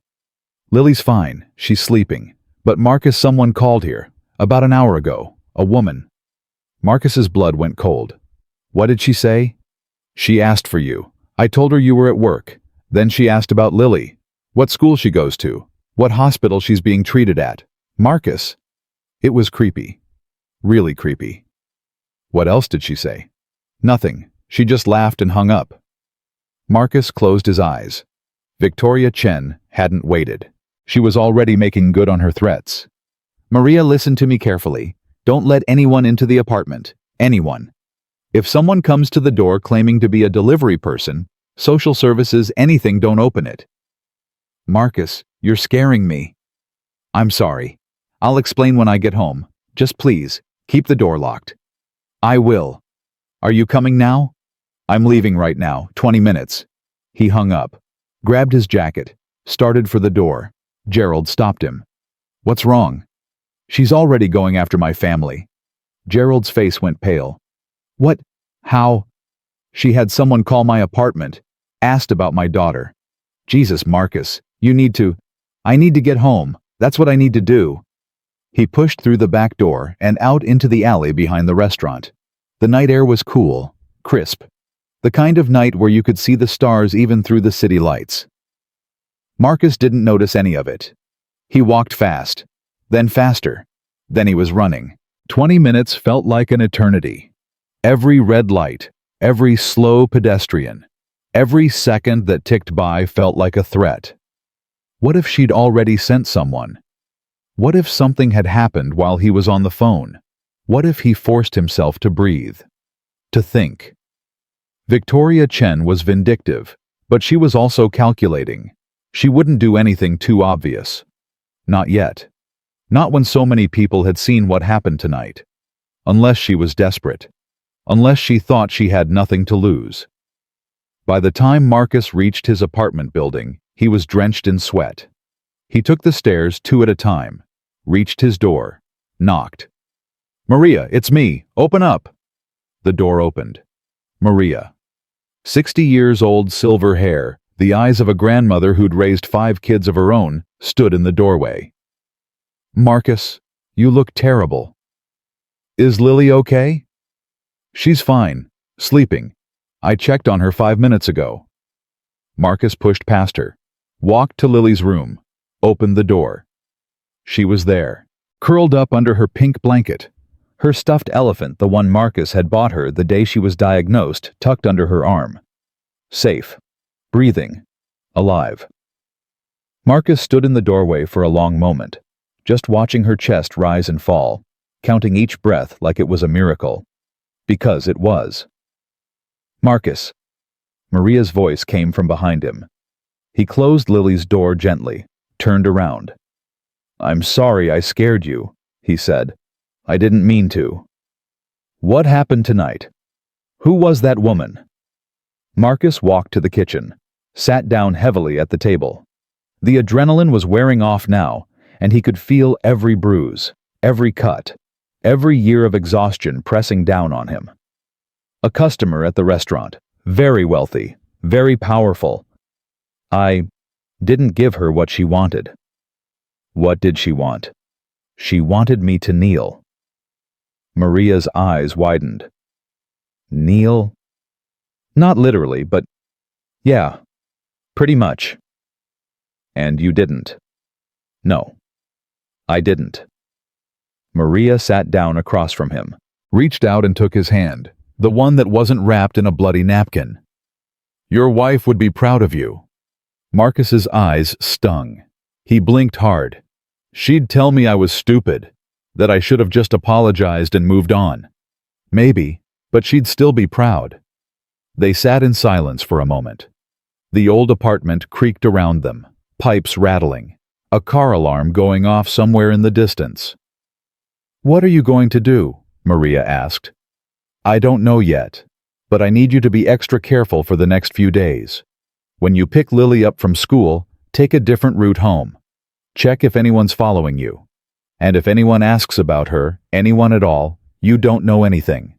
Lily's fine. She's sleeping. But Marcus, someone called here. About an hour ago. A woman. Marcus's blood went cold. What did she say? She asked for you. I told her you were at work. Then she asked about Lily. What school she goes to. What hospital she's being treated at. Marcus. It was creepy. Really creepy. What else did she say? Nothing. She just laughed and hung up. Marcus closed his eyes. Victoria Chen hadn't waited. She was already making good on her threats. Maria, listen to me carefully. Don't let anyone into the apartment. Anyone. If someone comes to the door claiming to be a delivery person, social services, anything, don't open it. Marcus, you're scaring me. I'm sorry. I'll explain when I get home. Just please, keep the door locked. I will. Are you coming now? I'm leaving right now, 20 minutes. He hung up, grabbed his jacket, started for the door. Gerald stopped him. What's wrong? She's already going after my family. Gerald's face went pale. What? How? She had someone call my apartment, asked about my daughter. Jesus, Marcus, I need to get home. That's what I need to do. He pushed through the back door and out into the alley behind the restaurant. The night air was cool, crisp. The kind of night where you could see the stars even through the city lights. Marcus didn't notice any of it. He walked fast, then faster. Then he was running. 20 minutes felt like an eternity. Every red light, every slow pedestrian, every second that ticked by felt like a threat. What if she'd already sent someone? What if something had happened while he was on the phone? What if he forced himself to breathe? To think. Victoria Chen was vindictive, but she was also calculating. She wouldn't do anything too obvious. Not yet. Not when so many people had seen what happened tonight. Unless she was desperate. Unless she thought she had nothing to lose. By the time Marcus reached his apartment building, he was drenched in sweat. He took the stairs 2 at a time, reached his door, knocked. "Maria, it's me. Open up." The door opened. Maria. 60 years old, silver hair, the eyes of a grandmother who'd raised 5 kids of her own, stood in the doorway. "Marcus, you look terrible." "Is Lily okay?" "She's fine. Sleeping. I checked on her 5 minutes ago." Marcus pushed past her, walked to Lily's room, opened the door. She was there, curled up under her pink blanket. Her stuffed elephant, the one Marcus had bought her the day she was diagnosed, tucked under her arm. Safe. Breathing. Alive. Marcus stood in the doorway for a long moment, just watching her chest rise and fall, counting each breath like it was a miracle. Because it was. "Marcus." Maria's voice came from behind him. He closed Lily's door gently, turned around. "I'm sorry I scared you," he said. "I didn't mean to." "What happened tonight? Who was that woman?" Marcus walked to the kitchen, sat down heavily at the table. The adrenaline was wearing off now, and he could feel every bruise, every cut, every year of exhaustion pressing down on him. A customer at the restaurant, very wealthy, very powerful. I didn't give her what she wanted. What did she want? She wanted me to kneel. Maria's eyes widened. Kneel? Not literally, but yeah, pretty much. And you didn't? No, I didn't. Maria sat down across from him, reached out and took his hand, the one that wasn't wrapped in a bloody napkin. "Your wife would be proud of you." Marcus's eyes stung. He blinked hard. "She'd tell me I was stupid, that I should have just apologized and moved on. Maybe, but she'd still be proud." They sat in silence for a moment. The old apartment creaked around them, pipes rattling, a car alarm going off somewhere in the distance. "What are you going to do?" Maria asked. "I don't know yet, but I need you to be extra careful for the next few days. When you pick Lily up from school, take a different route home. Check if anyone's following you. And if anyone asks about her, anyone at all, you don't know anything."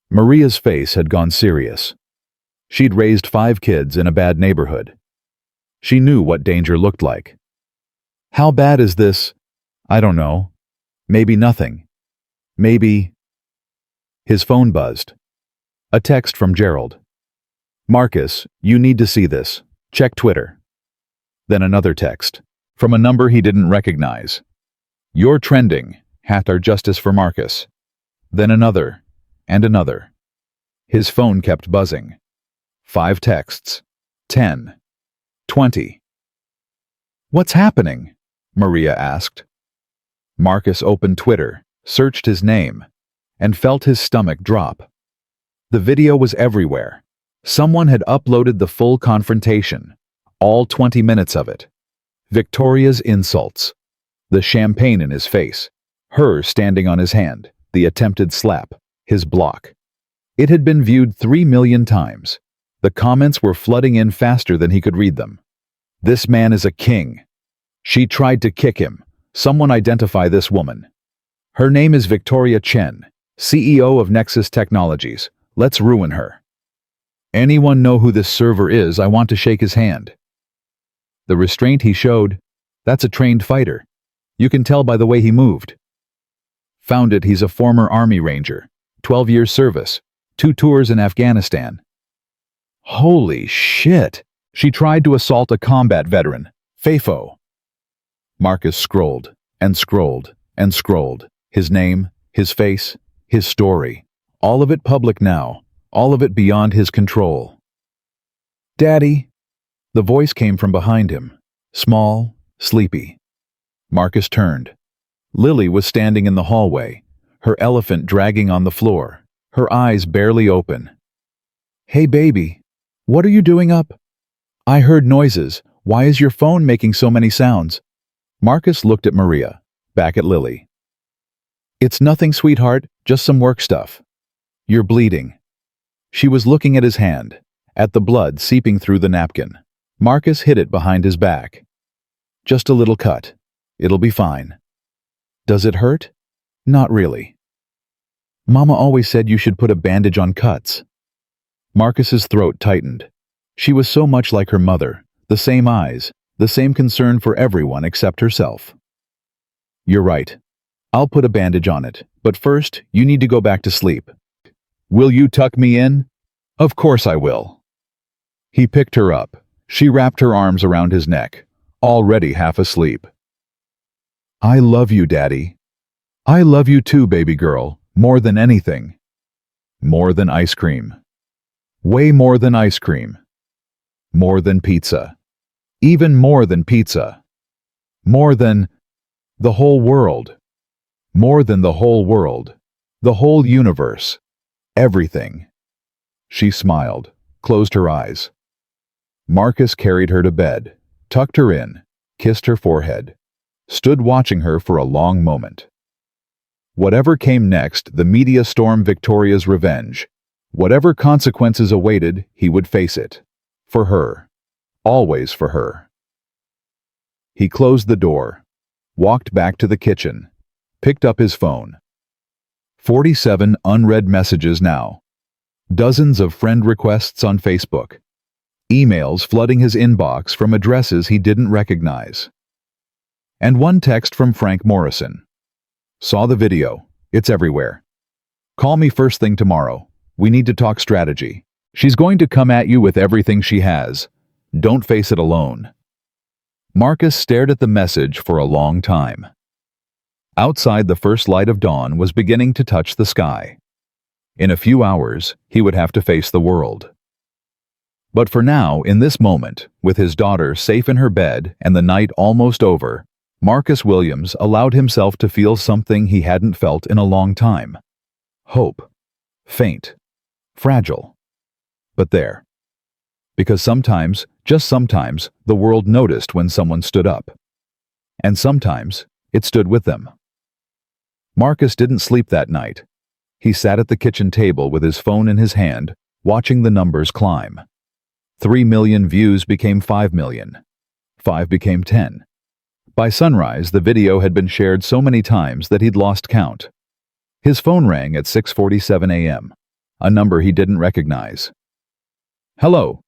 Maria's face had gone serious. She'd raised 5 kids in a bad neighborhood. She knew what danger looked like. "How bad is this? I don't know. Maybe nothing. Maybe..." His phone buzzed. A text from Gerald. "Marcus, you need to see this. Check Twitter." Then another text, from a number he didn't recognize. "You're trending. #Justice for Marcus." Then another, and another. His phone kept buzzing. 5 texts. 10. 20. "What's happening?" Maria asked. Marcus opened Twitter, searched his name, and felt his stomach drop. The video was everywhere. Someone had uploaded the full confrontation, all 20 minutes of it. Victoria's insults, the champagne in his face, her standing on his hand, the attempted slap, his block. It had been viewed 3 million times. The comments were flooding in faster than he could read them. "This man is a king. She tried to kick him. Someone identify this woman. Her name is Victoria Chen, CEO of Nexus Technologies. Let's ruin her. Anyone know who this server is? I want to shake his hand." The restraint he showed, that's a trained fighter. You can tell by the way he moved. Found it, he's a former Army Ranger, 12 years service, 2 tours in Afghanistan. Holy shit! She tried to assault a combat veteran, FAFO. Marcus scrolled, and scrolled, and scrolled. His name, his face, his story. All of it public now, all of it beyond his control. "Daddy!" The voice came from behind him, Small, sleepy. Marcus turned. Lily was standing in the hallway, her elephant dragging on the floor, her eyes barely open. "Hey baby, what are you doing up?" "I heard noises. Why is your phone making so many sounds?" Marcus looked at Maria, back at Lily. "It's nothing, sweetheart, just some work stuff." "You're bleeding." She was looking at his hand, at the blood seeping through the napkin. Marcus hid it behind his back. "Just a little cut. It'll be fine." "Does it hurt?" "Not really." "Mama always said you should put a bandage on cuts." Marcus's throat tightened. She was so much like her mother, the same eyes, the same concern for everyone except herself. "You're right. I'll put a bandage on it, but first, you need to go back to sleep." "Will you tuck me in?" "Of course I will." He picked her up. She wrapped her arms around his neck, already half asleep. "I love you, Daddy." "I love you too, baby girl, more than anything." More than ice cream. Way more than ice cream. More than pizza. Even more than pizza. More than the whole world. More than the whole world. The whole universe. Everything. She smiled, closed her eyes. Marcus carried her to bed, tucked her in, kissed her forehead, stood watching her for a long moment. Whatever came next, the media storm Victoria's revenge. Whatever consequences awaited, he would face it. For her. Always for her. He closed the door, walked back to the kitchen, picked up his phone. 47 unread messages now. Dozens of friend requests on Facebook. Emails flooding his inbox from addresses he didn't recognize. And one text from Frank Morrison. "Saw the video. It's everywhere. Call me first thing tomorrow. We need to talk strategy. She's going to come at you with everything she has. Don't face it alone." Marcus stared at the message for a long time. Outside, the first light of dawn was beginning to touch the sky. In a few hours, he would have to face the world. But for now, in this moment, with his daughter safe in her bed and the night almost over, Marcus Williams allowed himself to feel something he hadn't felt in a long time. Hope. Faint. Fragile. But there. Because sometimes, just sometimes, the world noticed when someone stood up. And sometimes, it stood with them. Marcus didn't sleep that night. He sat at the kitchen table with his phone in his hand, watching the numbers climb. 3 million views became 5 million. 5 became 10. By sunrise, the video had been shared so many times that he'd lost count. His phone rang at 6:47 a.m., a number he didn't recognize. "Hello."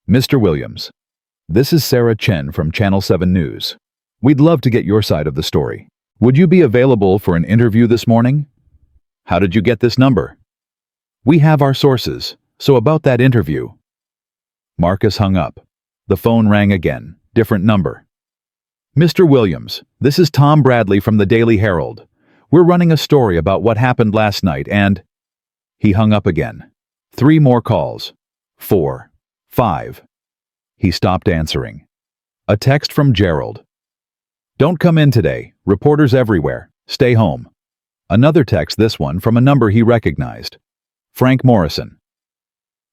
"Mr. Williams. This is Sarah Chen from Channel 7 News. We'd love to get your side of the story. Would you be available for an interview this morning?" "How did you get this number?" "We have our sources, so about that interview." Marcus hung up. The phone rang again, different number. "Mr. Williams, this is Tom Bradley from the Daily Herald. We're running a story about what happened last night and—" He hung up again. 3 more calls. 4. 5. He stopped answering. A text from Gerald. "Don't come in today. Reporters everywhere. Stay home." Another text, this one from a number he recognized. Frank Morrison.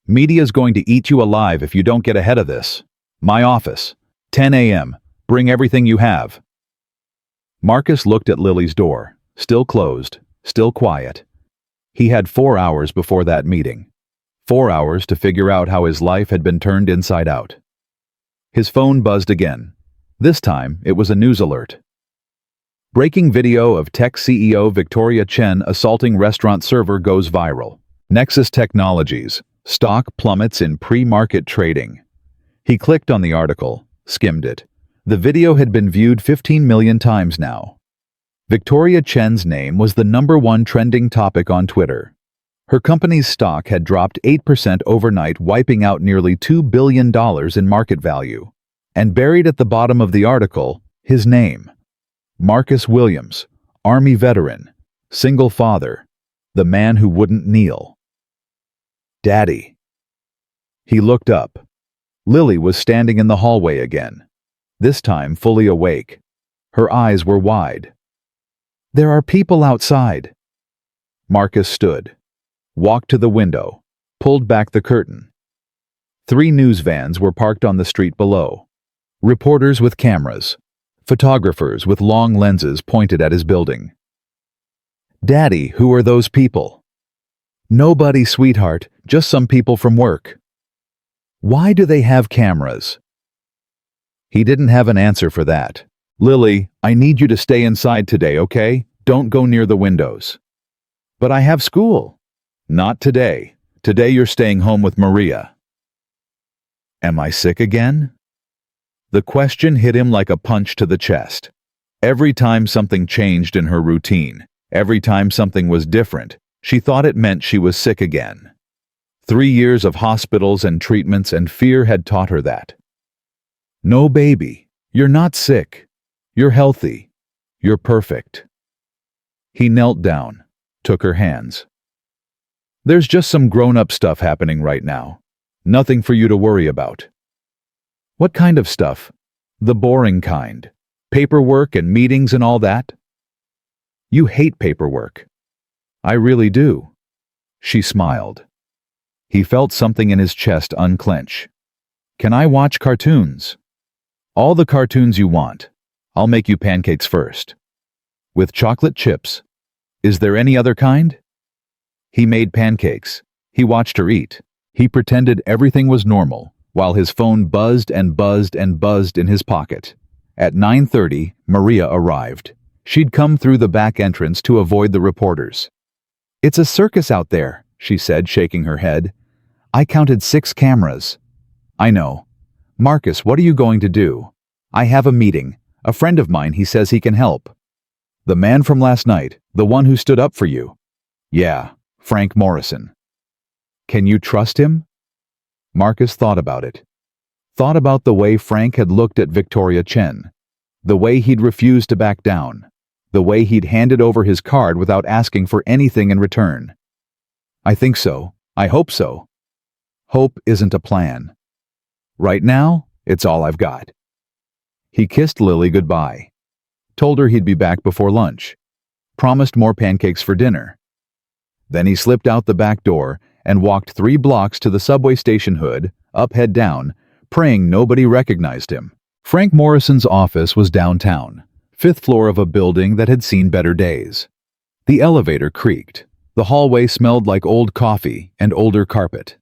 "Media's going to eat you alive if you don't get ahead of this. My office. 10 a.m. Bring everything you have." Marcus looked at Lily's door. Still closed. Still quiet. He had 4 hours before that meeting. 4 hours to figure out how his life had been turned inside out. His phone buzzed again. This time, it was a news alert. Breaking video of tech CEO Victoria Chen assaulting restaurant server goes viral. Nexus Technologies. Stock plummets in pre-market trading. He clicked on the article, skimmed it. The video had been viewed 15 million times now. Victoria Chen's name was the #1 trending topic on Twitter. Her company's stock had dropped 8% overnight, wiping out nearly $2 billion in market value. And buried at the bottom of the article, his name. Marcus Williams, Army veteran, single father, the man who wouldn't kneel. Daddy. He looked up. Lily was standing in the hallway again. this time fully awake. Her eyes were wide. "There are people outside." Marcus stood, walked to the window, pulled back the curtain. 3 news vans were parked on the street below. Reporters with cameras, photographers with long lenses pointed at his building. "Daddy, who are those people?" "Nobody, sweetheart, just some people from work." "Why do they have cameras?" He didn't have an answer for that. "Lily, I need you to stay inside today, okay? Don't go near the windows." "But I have school." "Not today. Today you're staying home with Maria." "Am I sick again?" The question hit him like a punch to the chest. Every time something changed in her routine, every time something was different, she thought it meant she was sick again. 3 years of hospitals and treatments and fear had taught her that. "No, baby, you're not sick. You're healthy. You're perfect." He knelt down, took her hands. "There's just some grown-up stuff happening right now. Nothing for you to worry about." "What kind of stuff?" "The boring kind. Paperwork and meetings and all that." "You hate paperwork." "I really do." She smiled. He felt something in his chest unclench. "Can I watch cartoons?" "All the cartoons you want. I'll make you pancakes first." "With chocolate chips. Is there any other kind?" He made pancakes. He watched her eat. He pretended everything was normal, while his phone buzzed and buzzed and buzzed in his pocket. At 9:30, Maria arrived. She'd come through the back entrance to avoid the reporters. "It's a circus out there," she said, shaking her head. "I counted 6 cameras." "I know. Marcus, what are you going to do?" "I have a meeting. A friend of mine, he says he can help." "The man from last night, the one who stood up for you?" "Yeah, Frank Morrison." "Can you trust him?" Marcus thought about it. Thought about the way Frank had looked at Victoria Chen. The way he'd refused to back down. The way he'd handed over his card without asking for anything in return. "I think so. I hope so." Hope isn't a plan. "Right now, it's all I've got." He kissed Lily goodbye. Told her he'd be back before lunch. Promised more pancakes for dinner. Then he slipped out the back door and walked 3 blocks to the subway station hood, up head down, praying nobody recognized him. Frank Morrison's office was downtown, 5th floor of a building that had seen better days. The elevator creaked. The hallway smelled like old coffee and older carpet.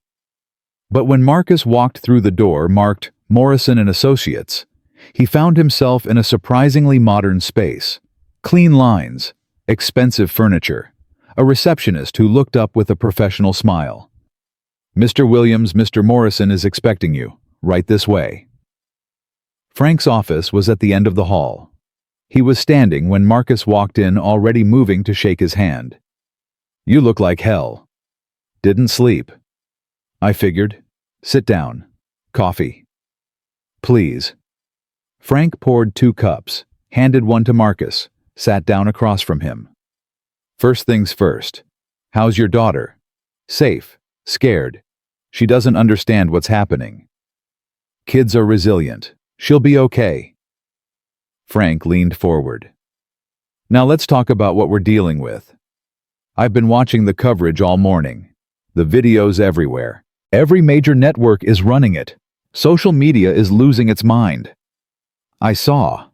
But when Marcus walked through the door marked Morrison and Associates, he found himself in a surprisingly modern space. Clean lines, expensive furniture, a receptionist who looked up with a professional smile. "Mr. Williams, Mr. Morrison is expecting you. Right this way." Frank's office was at the end of the hall. He was standing when Marcus walked in, already moving to shake his hand. "You look like hell." "Didn't sleep." "I figured. Sit down. Coffee." "Please." Frank poured 2 cups, handed one to Marcus, sat down across from him. "First things first. How's your daughter?" "Safe. Scared. She doesn't understand what's happening." "Kids are resilient. She'll be okay." Frank leaned forward. "Now let's talk about what we're dealing with. I've been watching the coverage all morning. The videos everywhere. Every major network is running it. Social media is losing its mind." "I saw."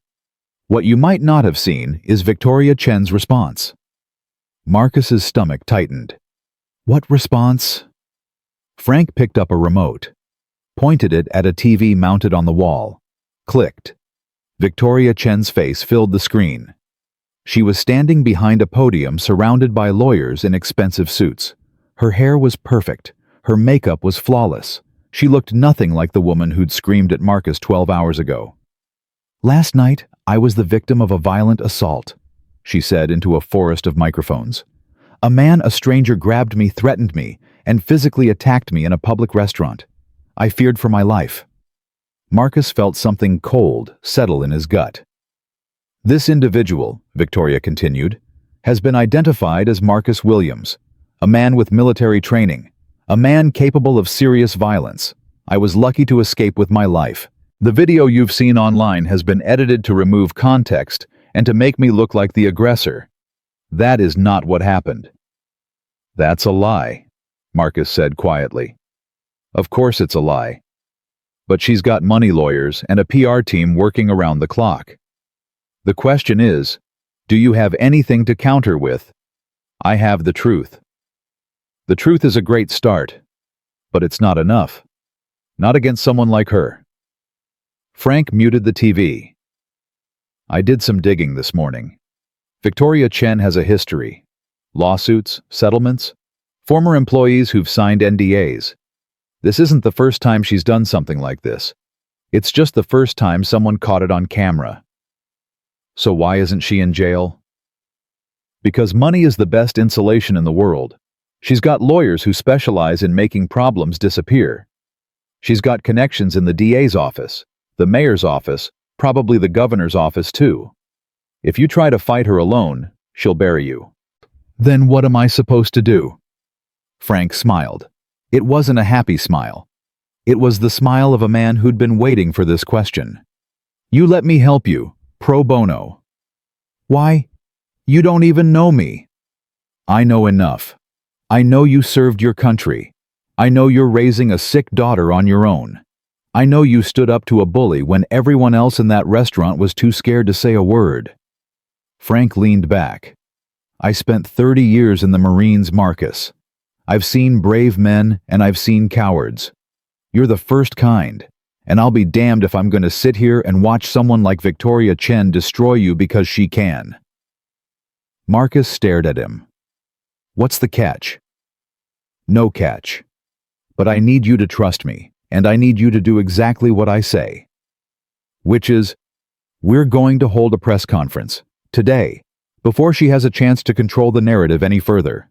"What you might not have seen is Victoria Chen's response." Marcus's stomach tightened. "What response?" Frank picked up a remote, pointed it at a TV mounted on the wall, clicked. Victoria Chen's face filled the screen. She was standing behind a podium surrounded by lawyers in expensive suits. Her hair was perfect. Her makeup was flawless. She looked nothing like the woman who'd screamed at Marcus 12 hours ago. "Last night, I was the victim of a violent assault," she said into a forest of microphones. A stranger grabbed me, threatened me, and physically attacked me in a public restaurant. I feared for my life." Marcus felt something cold settle in his gut. "This individual," Victoria continued, "has been identified as Marcus Williams, a man with military training, a man capable of serious violence. I was lucky to escape with my life. The video you've seen online has been edited to remove context and to make me look like the aggressor. That is not what happened." "That's a lie," Marcus said quietly. "Of course it's a lie. But she's got money lawyers and a PR team working around the clock. The question is, do you have anything to counter with? I have the truth. The truth is a great start, but it's not enough. Not against someone like her." Frank muted the TV. "I did some digging this morning. Victoria Chen has a history. Lawsuits, settlements, former employees who've signed NDAs. This isn't the first time she's done something like this. It's just the first time someone caught it on camera. So why isn't she in jail? Because money is the best insulation in the world. She's got lawyers who specialize in making problems disappear. She's got connections in the DA's office, the mayor's office, probably the governor's office too. If you try to fight her alone, she'll bury you." "Then what am I supposed to do?" Frank smiled. It wasn't a happy smile. It was the smile of a man who'd been waiting for this question. "You let me help you, pro bono." "Why? You don't even know me." "I know enough. I know you served your country. I know you're raising a sick daughter on your own. I know you stood up to a bully when everyone else in that restaurant was too scared to say a word." Frank leaned back. "I spent 30 years in the Marines, Marcus. I've seen brave men and I've seen cowards. You're the first kind, and I'll be damned if I'm going to sit here and watch someone like Victoria Chen destroy you because she can." Marcus stared at him. "What's the catch?" "No catch. But I need you to trust me, and I need you to do exactly what I say. Which is, we're going to hold a press conference, today, before she has a chance to control the narrative any further."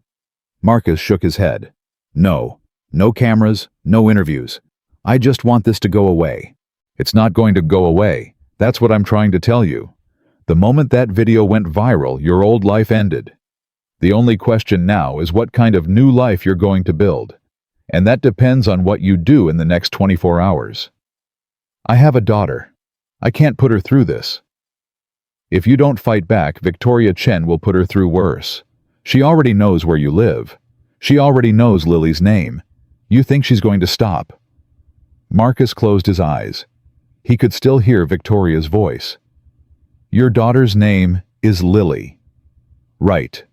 Marcus shook his head. "No. No cameras, no interviews. I just want this to go away." "It's not going to go away. That's what I'm trying to tell you. The moment that video went viral, your old life ended. The only question now is what kind of new life you're going to build. And that depends on what you do in the next 24 hours. I have a daughter. I can't put her through this. If you don't fight back, Victoria Chen will put her through worse. She already knows where you live. She already knows Lily's name. You think she's going to stop?" Marcus closed his eyes. He could still hear Victoria's voice. "Your daughter's name is Lily." "Right.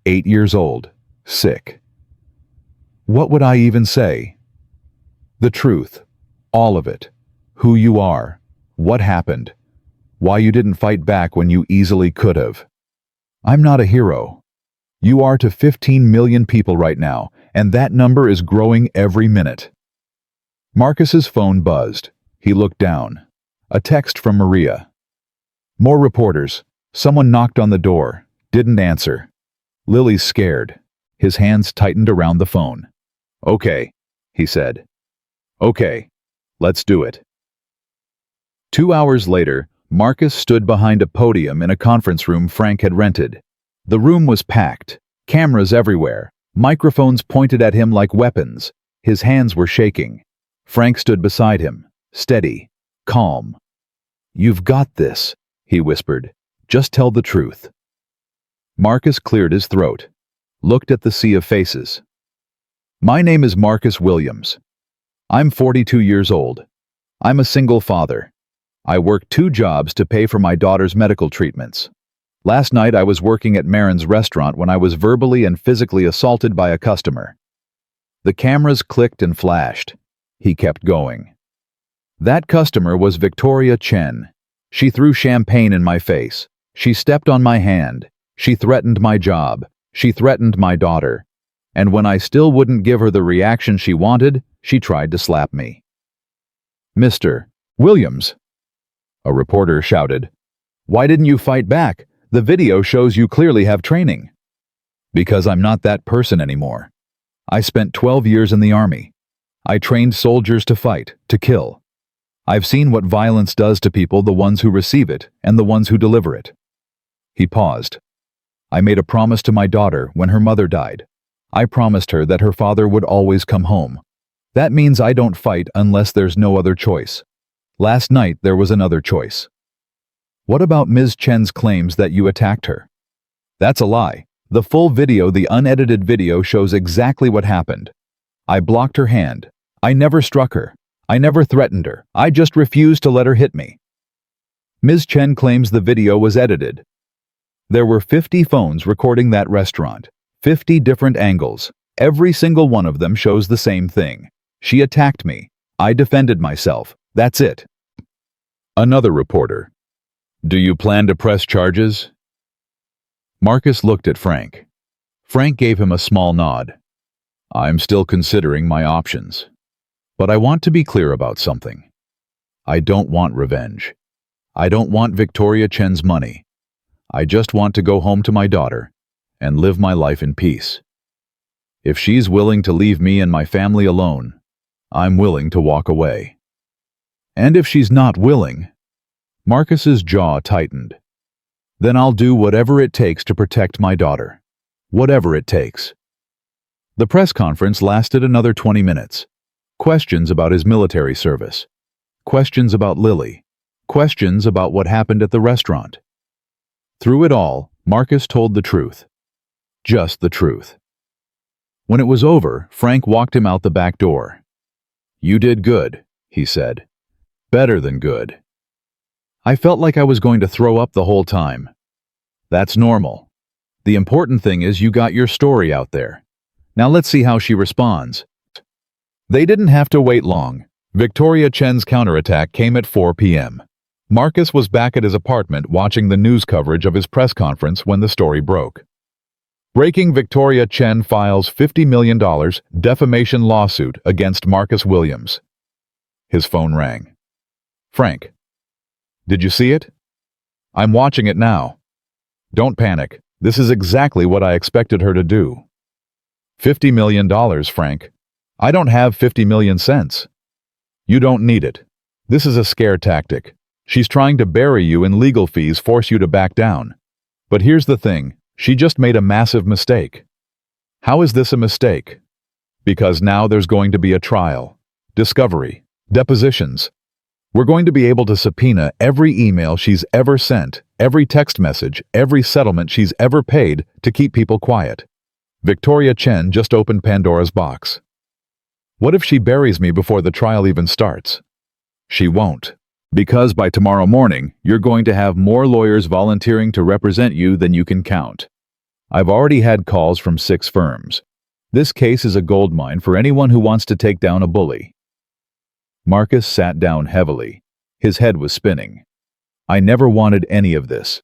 8 years old. Sick." "What would I even say?" "The truth. All of it. Who you are. What happened. Why you didn't fight back when you easily could have. I'm not a hero. You are to 15 million people right now, and that number is growing every minute." Marcus's phone buzzed. He looked down. A text from Maria. "More reporters. Someone knocked on the door. Didn't answer. Lily's scared." His hands tightened around the phone. "Okay," he said. "Okay, let's do it." 2 hours later, Marcus stood behind a podium in a conference room Frank had rented. The room was packed, cameras everywhere, microphones pointed at him like weapons. His hands were shaking. Frank stood beside him, steady, calm. "You've got this," he whispered. "Just tell the truth." Marcus cleared his throat, looked at the sea of faces. "My name is Marcus Williams. I'm 42 years old. I'm a single father. I work 2 jobs to pay for my daughter's medical treatments. Last night I was working at Marin's restaurant when I was verbally and physically assaulted by a customer." The cameras clicked and flashed. He kept going. "That customer was Victoria Chen. She threw champagne in my face. She stepped on my hand. She threatened my job. She threatened my daughter. And when I still wouldn't give her the reaction she wanted, she tried to slap me." "Mr. Williams," a reporter shouted, "why didn't you fight back? The video shows you clearly have training." "Because I'm not that person anymore. I spent 12 years in the army. I trained soldiers to fight, to kill. I've seen what violence does to people, the ones who receive it and the ones who deliver it." He paused. "I made a promise to my daughter when her mother died. I promised her that her father would always come home. That means I don't fight unless there's no other choice. Last night there was another choice. What about Ms. Chen's claims that you attacked her? That's a lie. The full video, the unedited video, shows exactly what happened. I blocked her hand. I never struck her. I never threatened her. I just refused to let her hit me. Ms. Chen claims the video was edited. There were 50 phones recording that restaurant. 50 different angles. Every single one of them shows the same thing. She attacked me. I defended myself. That's it. Another reporter. Do you plan to press charges? Marcus looked at Frank. Frank gave him a small nod. I'm still considering my options. But I want to be clear about something. I don't want revenge. I don't want Victoria Chen's money. I just want to go home to my daughter and live my life in peace. If she's willing to leave me and my family alone, I'm willing to walk away. And if she's not willing, Marcus's jaw tightened. Then I'll do whatever it takes to protect my daughter. Whatever it takes. The press conference lasted another 20 minutes. Questions about his military service. Questions about Lily. Questions about what happened at the restaurant. Through it all, Marcus told the truth. Just the truth. When it was over, Frank walked him out the back door. You did good, he said. Better than good. I felt like I was going to throw up the whole time. That's normal. The important thing is you got your story out there. Now let's see how she responds. They didn't have to wait long. Victoria Chen's counterattack came at 4 p.m. Marcus was back at his apartment watching the news coverage of his press conference when the story broke. Breaking: Victoria Chen files $50 million defamation lawsuit against Marcus Williams. His phone rang. Frank. Did you see it? I'm watching it now. Don't panic. This is exactly what I expected her to do. $50 million, Frank. I don't have 50 million cents. You don't need it. This is a scare tactic. She's trying to bury you in legal fees, force you to back down. But here's the thing. She just made a massive mistake. How is this a mistake? Because now there's going to be a trial, discovery, depositions. We're going to be able to subpoena every email she's ever sent, every text message, every settlement she's ever paid to keep people quiet. Victoria Chen just opened Pandora's box. What if she buries me before the trial even starts? She won't. Because by tomorrow morning, you're going to have more lawyers volunteering to represent you than you can count. I've already had calls from 6 firms. This case is a goldmine for anyone who wants to take down a bully. Marcus sat down heavily. His head was spinning. I never wanted any of this.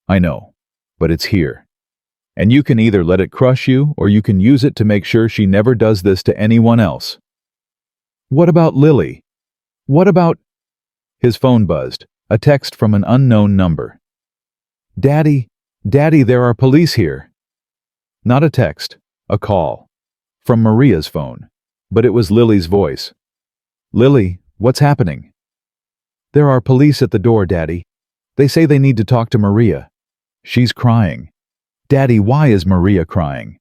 I know, but it's here. And you can either let it crush you or you can use it to make sure she never does this to anyone else. What about Lily? What about... His phone buzzed, a text from an unknown number. Daddy, there are police here. Not a text, a call. From Maria's phone, but it was Lily's voice. Lily, what's happening? There are police at the door, Daddy. They say they need to talk to Maria. She's crying. Daddy, why is Maria crying?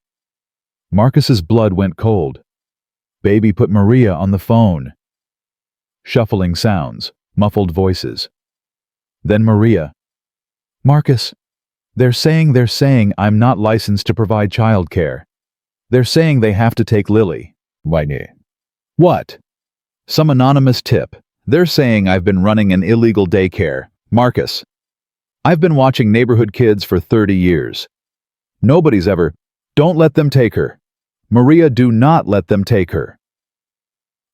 Marcus's blood went cold. Baby, put Maria on the phone. Shuffling sounds. Muffled voices. Then Maria. Marcus, they're saying I'm not licensed to provide childcare. They're saying they have to take Lily. What? Some anonymous tip. They're saying I've been running an illegal daycare. Marcus, I've been watching neighborhood kids for 30 years. Nobody's ever... Don't let them take her. Maria, do not let them take her.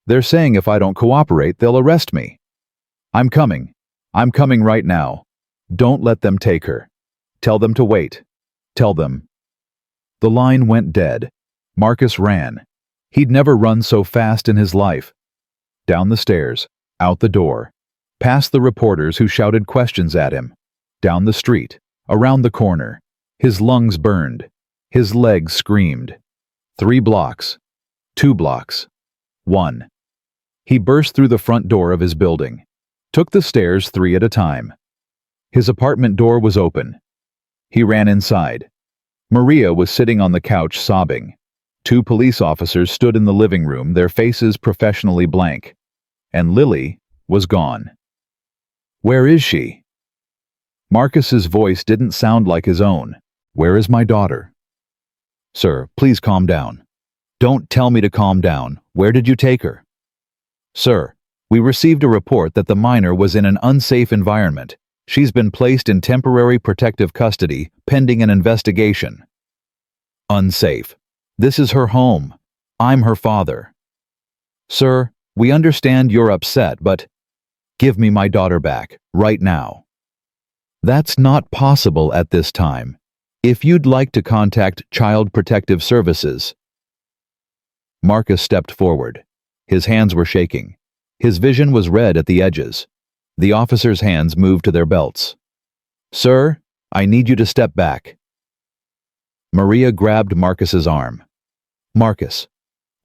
They're saying if I don't cooperate, they'll arrest me. I'm coming. I'm coming right now. Don't let them take her. Tell them to wait. Tell them. The line went dead. Marcus ran. He'd never run so fast in his life. Down the stairs, out the door, past the reporters who shouted questions at him, down the street, around the corner. His lungs burned. His legs screamed. 3 blocks. 2 blocks. 1. He burst through the front door of his building. Took the stairs 3 at a time. His apartment door was open. He ran inside. Maria was sitting on the couch sobbing. 2 police officers stood in the living room, their faces professionally blank. And Lily, was gone. Where is she? Marcus's voice didn't sound like his own. Where is my daughter? Sir, please calm down. Don't tell me to calm down. Where did you take her? Sir, we received a report that the minor was in an unsafe environment. She's been placed in temporary protective custody, pending an investigation. Unsafe. This is her home. I'm her father. Sir, we understand you're upset, but give me my daughter back, right now. That's not possible at this time. If you'd like to contact Child Protective Services. Marcus stepped forward. His hands were shaking. His vision was red at the edges. The officer's hands moved to their belts. Sir, I need you to step back. Maria grabbed Marcus's arm. Marcus.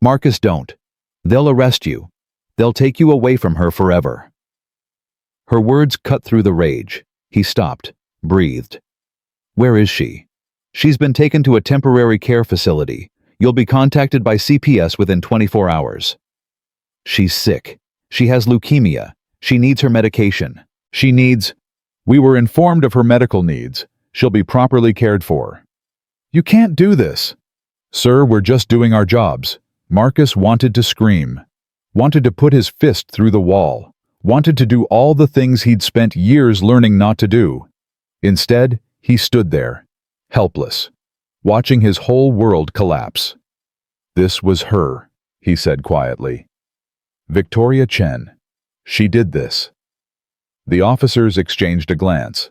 Marcus, don't. They'll arrest you. They'll take you away from her forever. Her words cut through the rage. He stopped, breathed. Where is she? She's been taken to a temporary care facility. You'll be contacted by CPS within 24 hours. She's sick. She has leukemia. She needs her medication. We were informed of her medical needs. She'll be properly cared for. You can't do this. Sir, we're just doing our jobs. Marcus wanted to scream. Wanted to put his fist through the wall. Wanted to do all the things he'd spent years learning not to do. Instead, he stood there, helpless, watching his whole world collapse. This was her, he said quietly. Victoria Chen. She did this. The officers exchanged a glance.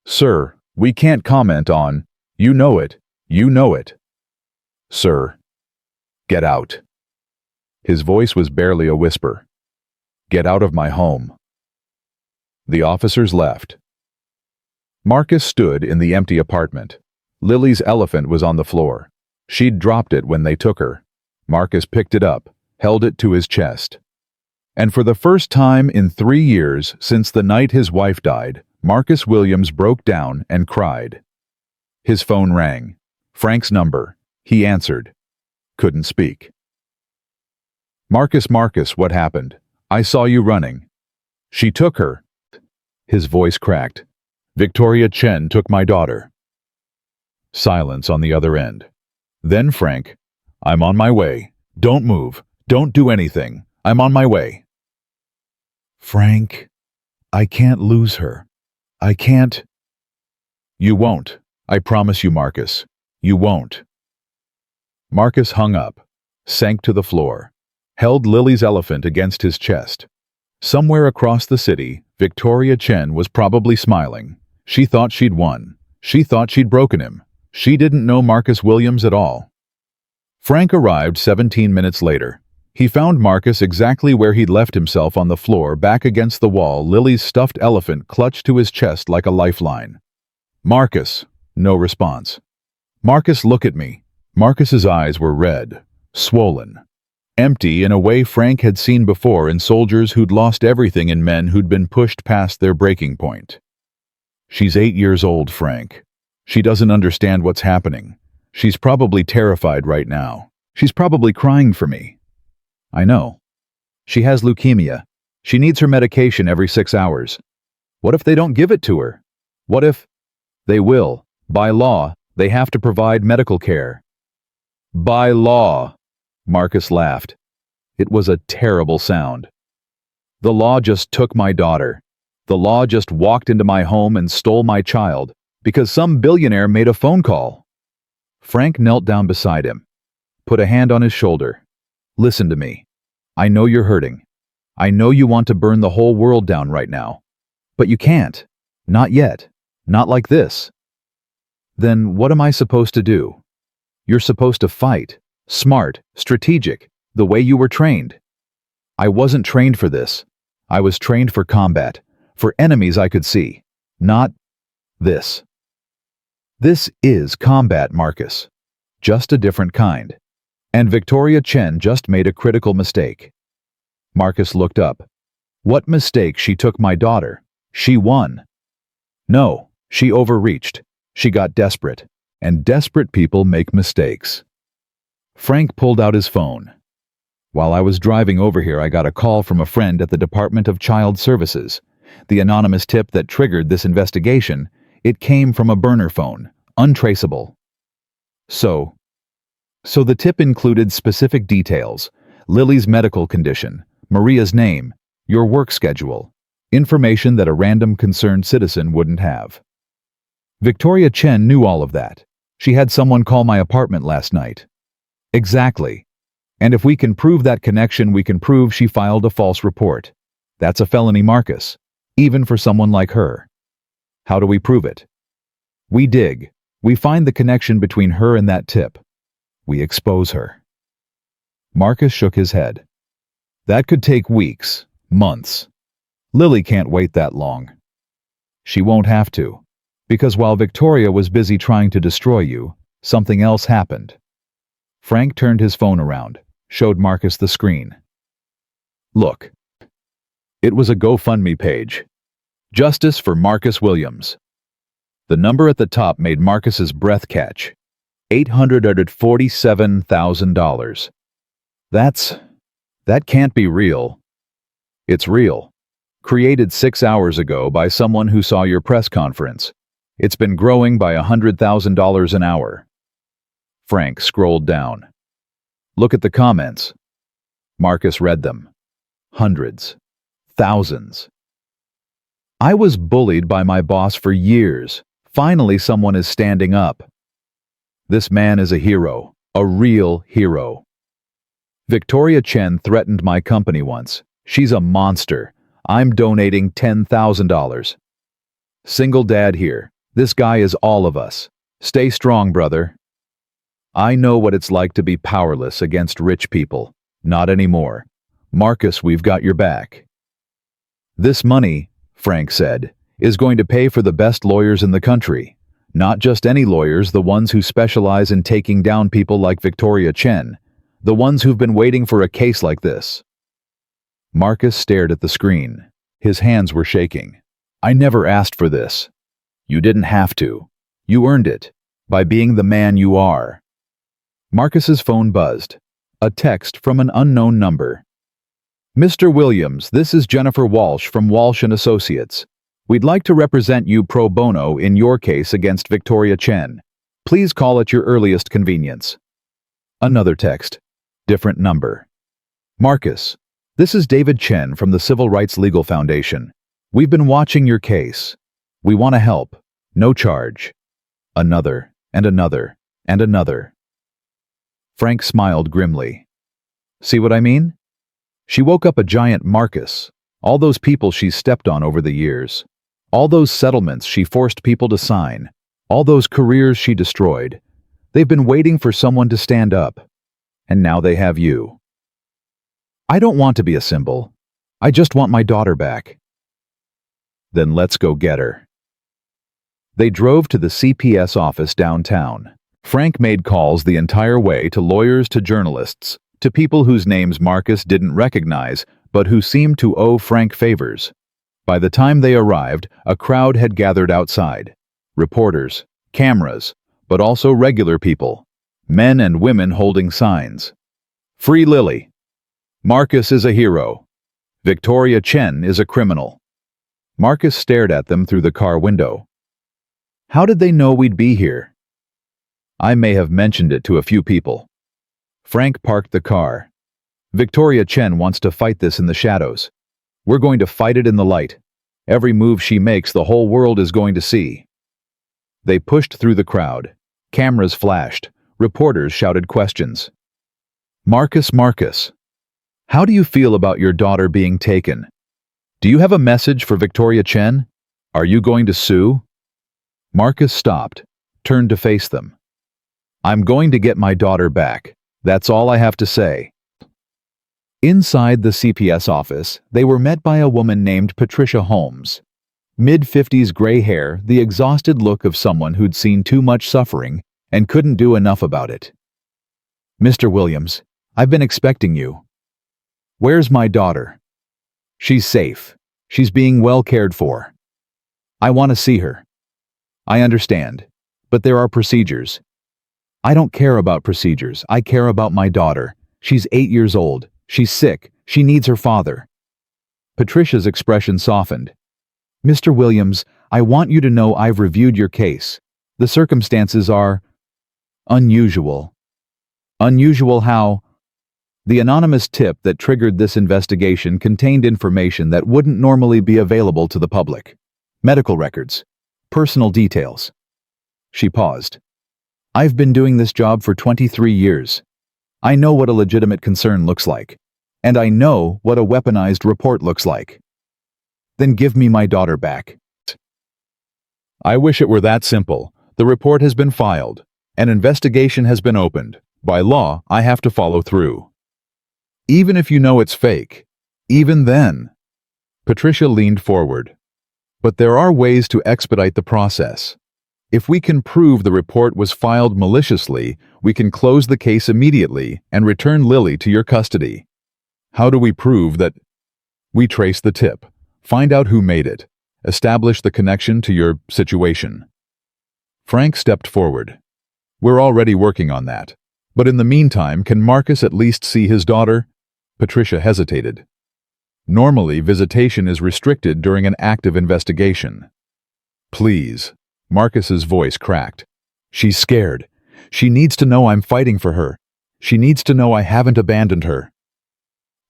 Sir, we can't comment on. You know it. You know it. Sir. Get out. His voice was barely a whisper. Get out of my home. The officers left. Marcus stood in the empty apartment. Lily's elephant was on the floor. She'd dropped it when they took her. Marcus picked it up, held it to his chest. And for the first time in 3 years since the night his wife died, Marcus Williams broke down and cried. His phone rang. Frank's number. He answered. Couldn't speak. Marcus, what happened? I saw you running. She took her. His voice cracked. Victoria Chen took my daughter. Silence on the other end. Then Frank, I'm on my way. Don't move. Don't do anything. I'm on my way. Frank, I can't lose her. I can't. You won't. I promise you, Marcus. You won't. Marcus hung up, sank to the floor, held Lily's elephant against his chest. Somewhere across the city, Victoria Chen was probably smiling. She thought she'd won. She thought she'd broken him. She didn't know Marcus Williams at all. Frank arrived 17 minutes later. He found Marcus exactly where he'd left himself on the floor, back against the wall, Lily's stuffed elephant clutched to his chest like a lifeline. Marcus. No response. Marcus, look at me. Marcus's eyes were red, swollen, empty in a way Frank had seen before in soldiers who'd lost everything, in men who'd been pushed past their breaking point. She's 8 years old, Frank. She doesn't understand what's happening. She's probably terrified right now. She's probably crying for me. I know. She has leukemia. She needs her medication every 6 hours. What if they don't give it to her? What if... They will. By law, they have to provide medical care. By law, Marcus laughed. It was a terrible sound. The law just took my daughter. The law just walked into my home and stole my child because some billionaire made a phone call. Frank knelt down beside him, put a hand on his shoulder. Listen to me. I know you're hurting. I know you want to burn the whole world down right now. But you can't. Not yet. Not like this. Then what am I supposed to do? You're supposed to fight. Smart, strategic, the way you were trained. I wasn't trained for this. I was trained for combat, for enemies I could see. Not this. This is combat, Marcus. Just a different kind. And Victoria Chen just made a critical mistake. Marcus looked up. What mistake? She took my daughter. She won. No, she overreached. She got desperate. And desperate people make mistakes. Frank pulled out his phone. While I was driving over here, I got a call from a friend at the Department of Child Services. The anonymous tip that triggered this investigation, it came from a burner phone, untraceable. So the tip included specific details: Lily's medical condition, Maria's name, your work schedule, information that a random concerned citizen wouldn't have. Victoria Chen knew all of that. She had someone call my apartment last night. Exactly. And if we can prove that connection, we can prove she filed a false report. That's a felony, Marcus, even for someone like her. How do we prove it? We dig. We find the connection between her and that tip. We expose her. Marcus shook his head. That could take weeks, months. Lily can't wait that long. She won't have to, because while Victoria was busy trying to destroy you, something else happened. Frank turned his phone around, showed Marcus the screen. Look. It was a GoFundMe page. Justice for Marcus Williams. The number at the top made Marcus's breath catch. $847,000. That can't be real. It's real. Created 6 hours ago by someone who saw your press conference. It's been growing by $100,000 an hour. Frank scrolled down. Look at the comments. Marcus read them. Hundreds. Thousands. I was bullied by my boss for years. Finally, someone is standing up. This man is a hero, a real hero. Victoria Chen threatened my company once. She's a monster. I'm donating $10,000. Single dad here. This guy is all of us. Stay strong, brother. I know what it's like to be powerless against rich people. Not anymore. Marcus, we've got your back. This money, Frank said, is going to pay for the best lawyers in the country. Not just any lawyers, the ones who specialize in taking down people like Victoria Chen, the ones who've been waiting for a case like this. Marcus stared at the screen. His hands were shaking. I never asked for this. You didn't have to. You earned it, by being the man you are. Marcus's phone buzzed. A text from an unknown number. Mr. Williams, this is Jennifer Walsh from Walsh & Associates. We'd like to represent you pro bono in your case against Victoria Chen. Please call at your earliest convenience. Another text. Different number. Marcus, this is David Chen from the Civil Rights Legal Foundation. We've been watching your case. We want to help. No charge. Another, and another, and another. Frank smiled grimly. See what I mean? She woke up a giant Marcus. All those people she's stepped on over the years. All those settlements she forced people to sign. All those careers she destroyed. They've been waiting for someone to stand up. And now they have you. I don't want to be a symbol. I just want my daughter back. Then let's go get her. They drove to the CPS office downtown. Frank made calls the entire way to lawyers, to journalists, to people whose names Marcus didn't recognize, but who seemed to owe Frank favors. By the time they arrived, a crowd had gathered outside. Reporters, cameras, but also regular people. Men and women holding signs. Free Lily. Marcus is a hero. Victoria Chen is a criminal. Marcus stared at them through the car window. How did they know we'd be here? I may have mentioned it to a few people. Frank parked the car. Victoria Chen wants to fight this in the shadows. We're going to fight it in the light. Every move she makes, the whole world is going to see. They pushed through the crowd. Cameras flashed. Reporters shouted questions. Marcus, how do you feel about your daughter being taken? Do you have a message for Victoria Chen? Are you going to sue? Marcus stopped, turned to face them. I'm going to get my daughter back. That's all I have to say. Inside the CPS office, they were met by a woman named Patricia Holmes. Mid-50s gray hair, the exhausted look of someone who'd seen too much suffering and couldn't do enough about it. Mr. Williams, I've been expecting you. Where's my daughter? She's safe. She's being well cared for. I want to see her. I understand, but there are procedures. I don't care about procedures. I care about my daughter. She's 8 years old. She's sick. She needs her father. Patricia's expression softened. Mr. Williams, I want you to know I've reviewed your case. The circumstances are unusual. Unusual how? The anonymous tip that triggered this investigation contained information that wouldn't normally be available to the public. Medical records. Personal details. She paused. I've been doing this job for 23 years. I know what a legitimate concern looks like. And I know what a weaponized report looks like. Then give me my daughter back. I wish it were that simple. The report has been filed. An investigation has been opened. By law, I have to follow through. Even if you know it's fake. Even then. Patricia leaned forward. But there are ways to expedite the process. If we can prove the report was filed maliciously, we can close the case immediately and return Lily to your custody. How do we prove that? We trace the tip, find out who made it, establish the connection to your situation. Frank stepped forward. We're already working on that. But in the meantime, can Marcus at least see his daughter? Patricia hesitated. Normally, visitation is restricted during an active investigation. Please. Marcus's voice cracked. She's scared. She needs to know I'm fighting for her. She needs to know I haven't abandoned her.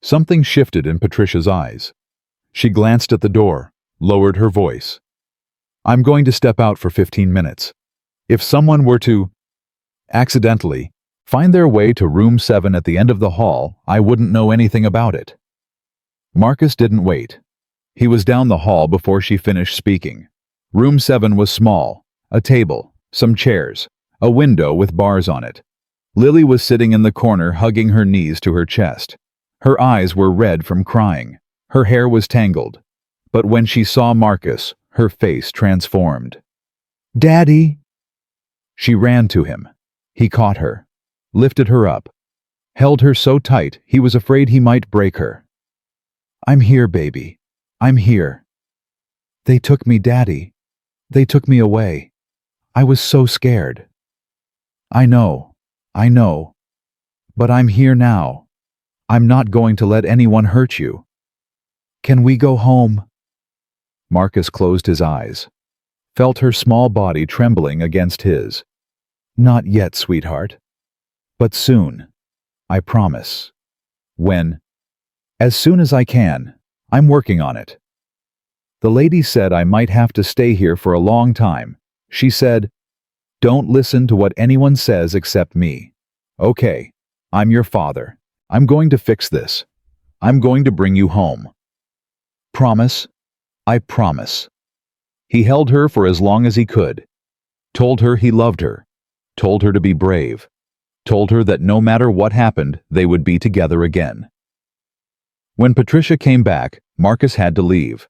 Something shifted in Patricia's eyes. She glanced at the door, lowered her voice. I'm going to step out for 15 minutes. If someone were to, accidentally, find their way to room 7 at the end of the hall, I wouldn't know anything about it. Marcus didn't wait. He was down the hall before she finished speaking. Room 7 was small, a table, some chairs, a window with bars on it. Lily was sitting in the corner hugging her knees to her chest. Her eyes were red from crying. Her hair was tangled. But when she saw Marcus, her face transformed. Daddy! She ran to him. He caught her, lifted her up, held her so tight he was afraid he might break her. I'm here, baby. I'm here. They took me, Daddy. They took me away. I was so scared. I know. But I'm here now. I'm not going to let anyone hurt you. Can we go home? Marcus closed his eyes, felt her small body trembling against his. Not yet, sweetheart. But soon. I promise. When? As soon as I can. I'm working on it. The lady said I might have to stay here for a long time. She said, don't listen to what anyone says except me. Okay, I'm your father. I'm going to fix this. I'm going to bring you home. Promise? I promise. He held her for as long as he could. Told her he loved her. Told her to be brave. Told her that no matter what happened, they would be together again. When Patricia came back, Marcus had to leave.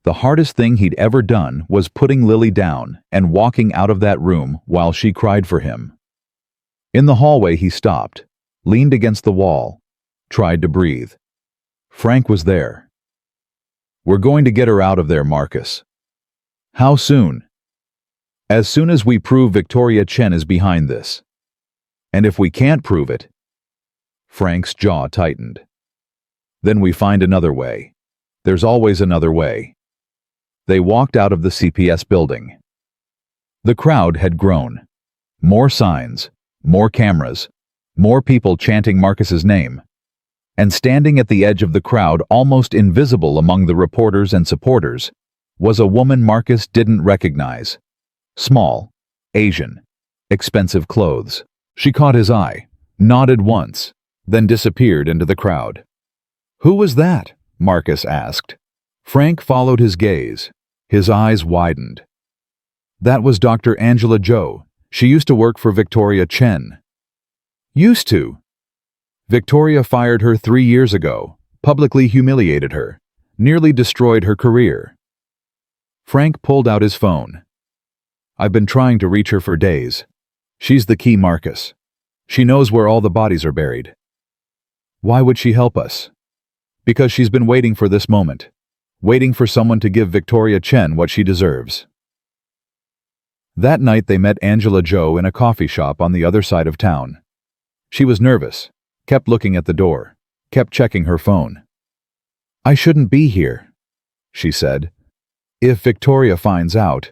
The hardest thing he'd ever done was putting Lily down and walking out of that room while she cried for him. In the hallway he stopped, leaned against the wall, tried to breathe. Frank was there. We're going to get her out of there, Marcus. How soon? As soon as we prove Victoria Chen is behind this. And if we can't prove it, Frank's jaw tightened. Then we find another way. There's always another way. They walked out of the CPS building. The crowd had grown. More signs, more cameras, more people chanting Marcus's name. And standing at the edge of the crowd, almost invisible among the reporters and supporters, was a woman Marcus didn't recognize. Small, Asian, expensive clothes. She caught his eye, nodded once, then disappeared into the crowd. Who was that? Marcus asked. Frank followed his gaze. His eyes widened. That was Dr. Angela Zhou. She used to work for Victoria Chen. Used to? Victoria fired her 3 years ago, publicly humiliated her, nearly destroyed her career. Frank pulled out his phone. I've been trying to reach her for days. She's the key, Marcus. She knows where all the bodies are buried. Why would she help us? Because she's been waiting for this moment. Waiting for someone to give Victoria Chen what she deserves. That night they met Angela Zhou in a coffee shop on the other side of town. She was nervous, kept looking at the door, kept checking her phone. "I shouldn't be here," she said. "If Victoria finds out—"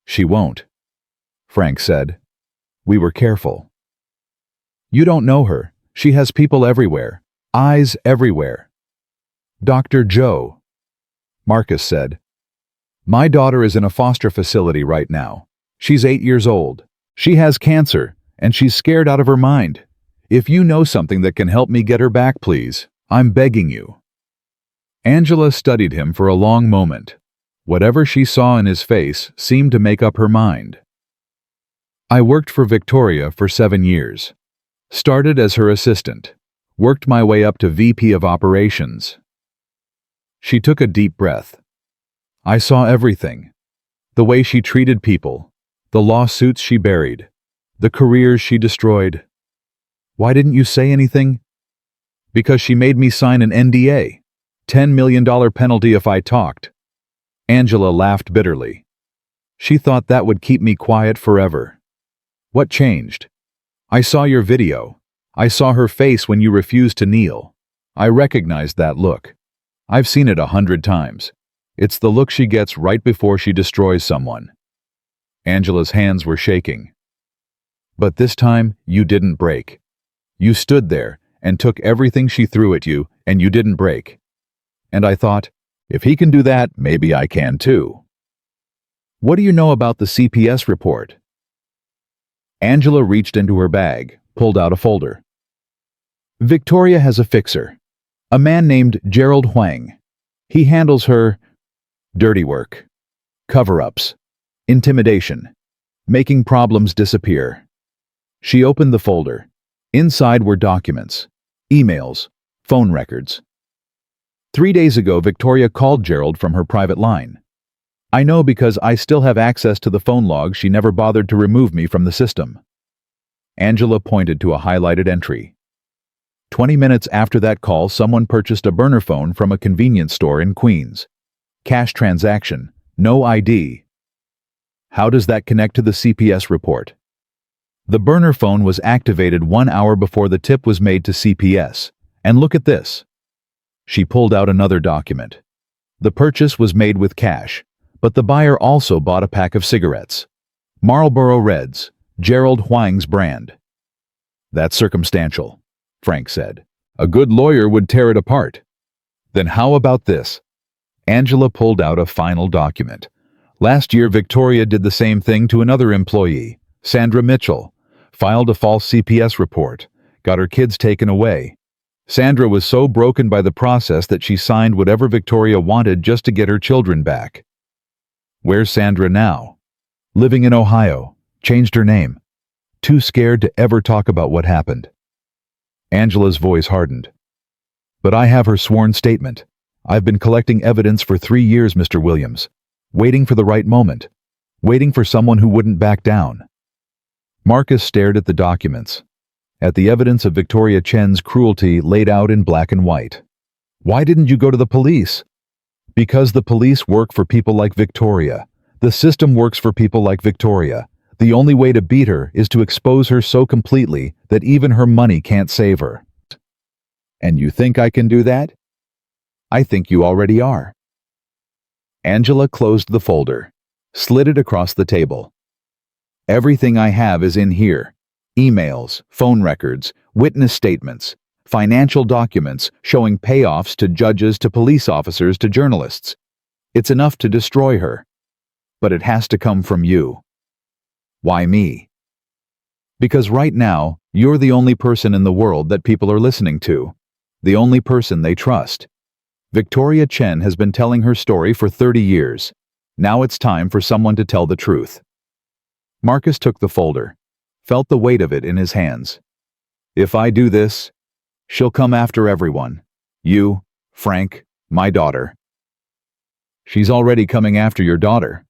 "She won't," Frank said. "We were careful." "You don't know her. She has people everywhere. Eyes everywhere." "Dr. Joe," Marcus said. "My daughter is in a foster facility right now. She's 8 years old. She has cancer, and she's scared out of her mind. If you know something that can help me get her back, please. I'm begging you." Angela studied him for a long moment. Whatever she saw in his face seemed to make up her mind. "I worked for Victoria for 7 years. Started as her assistant. Worked my way up to VP of Operations." She took a deep breath. "I saw everything. The way she treated people, the lawsuits she buried, the careers she destroyed." "Why didn't you say anything?" "Because she made me sign an NDA. $10 million penalty if I talked." Angela laughed bitterly. She thought that would keep me quiet forever. "What changed?" "I saw your video. I saw her face when you refused to kneel. I recognized that look. I've seen it 100 times. It's the look she gets right before she destroys someone." Angela's hands were shaking. "But this time, you didn't break. You stood there and took everything she threw at you, and you didn't break. And I thought, if he can do that, maybe I can too." "What do you know about the CPS report?" Angela reached into her bag, pulled out a folder. "Victoria has a fixer, a man named Gerald Huang. He handles her dirty work, cover-ups, intimidation, making problems disappear." She opened the folder. Inside were documents, emails, phone records. 3 days ago, Victoria called Gerald from her private line. "I know because I still have access to the phone logs. She never bothered to remove me from the system." Angela pointed to a highlighted entry. 20 minutes after that call, someone purchased a burner phone from a convenience store in Queens. Cash transaction, no ID. How does that connect to the CPS report? The burner phone was activated 1 hour before the tip was made to CPS. And look at this. She pulled out another document. The purchase was made with cash, but the buyer also bought a pack of cigarettes. Marlboro Reds, Gerald Huang's brand. "That's circumstantial," Frank said. "A good lawyer would tear it apart." "Then how about this?" Angela pulled out a final document. "Last year, Victoria did the same thing to another employee, Sandra Mitchell. Filed a false CPS report, got her kids taken away. Sandra was so broken by the process that she signed whatever Victoria wanted just to get her children back." "Where's Sandra now?" "Living in Ohio. Changed her name. Too scared to ever talk about what happened." Angela's voice hardened. "But I have her sworn statement. I've been collecting evidence for 3 years, Mr. Williams. Waiting for the right moment. Waiting for someone who wouldn't back down." Marcus stared at the documents, at the evidence of Victoria Chen's cruelty laid out in black and white. "Why didn't you go to the police?" "Because the police work for people like Victoria. The system works for people like Victoria. The only way to beat her is to expose her so completely that even her money can't save her." "And you think I can do that?" "I think you already are." Angela closed the folder, slid it across the table. "Everything I have is in here. Emails, phone records, witness statements, financial documents showing payoffs to judges, to police officers, to journalists. It's enough to destroy her. But it has to come from you." "Why me?" "Because right now, you're the only person in the world that people are listening to. The only person they trust. Victoria Chen has been telling her story for 30 years. Now it's time for someone to tell the truth." Marcus took the folder, felt the weight of it in his hands. "If I do this, she'll come after everyone. You, Frank, my daughter." "She's already coming after your daughter.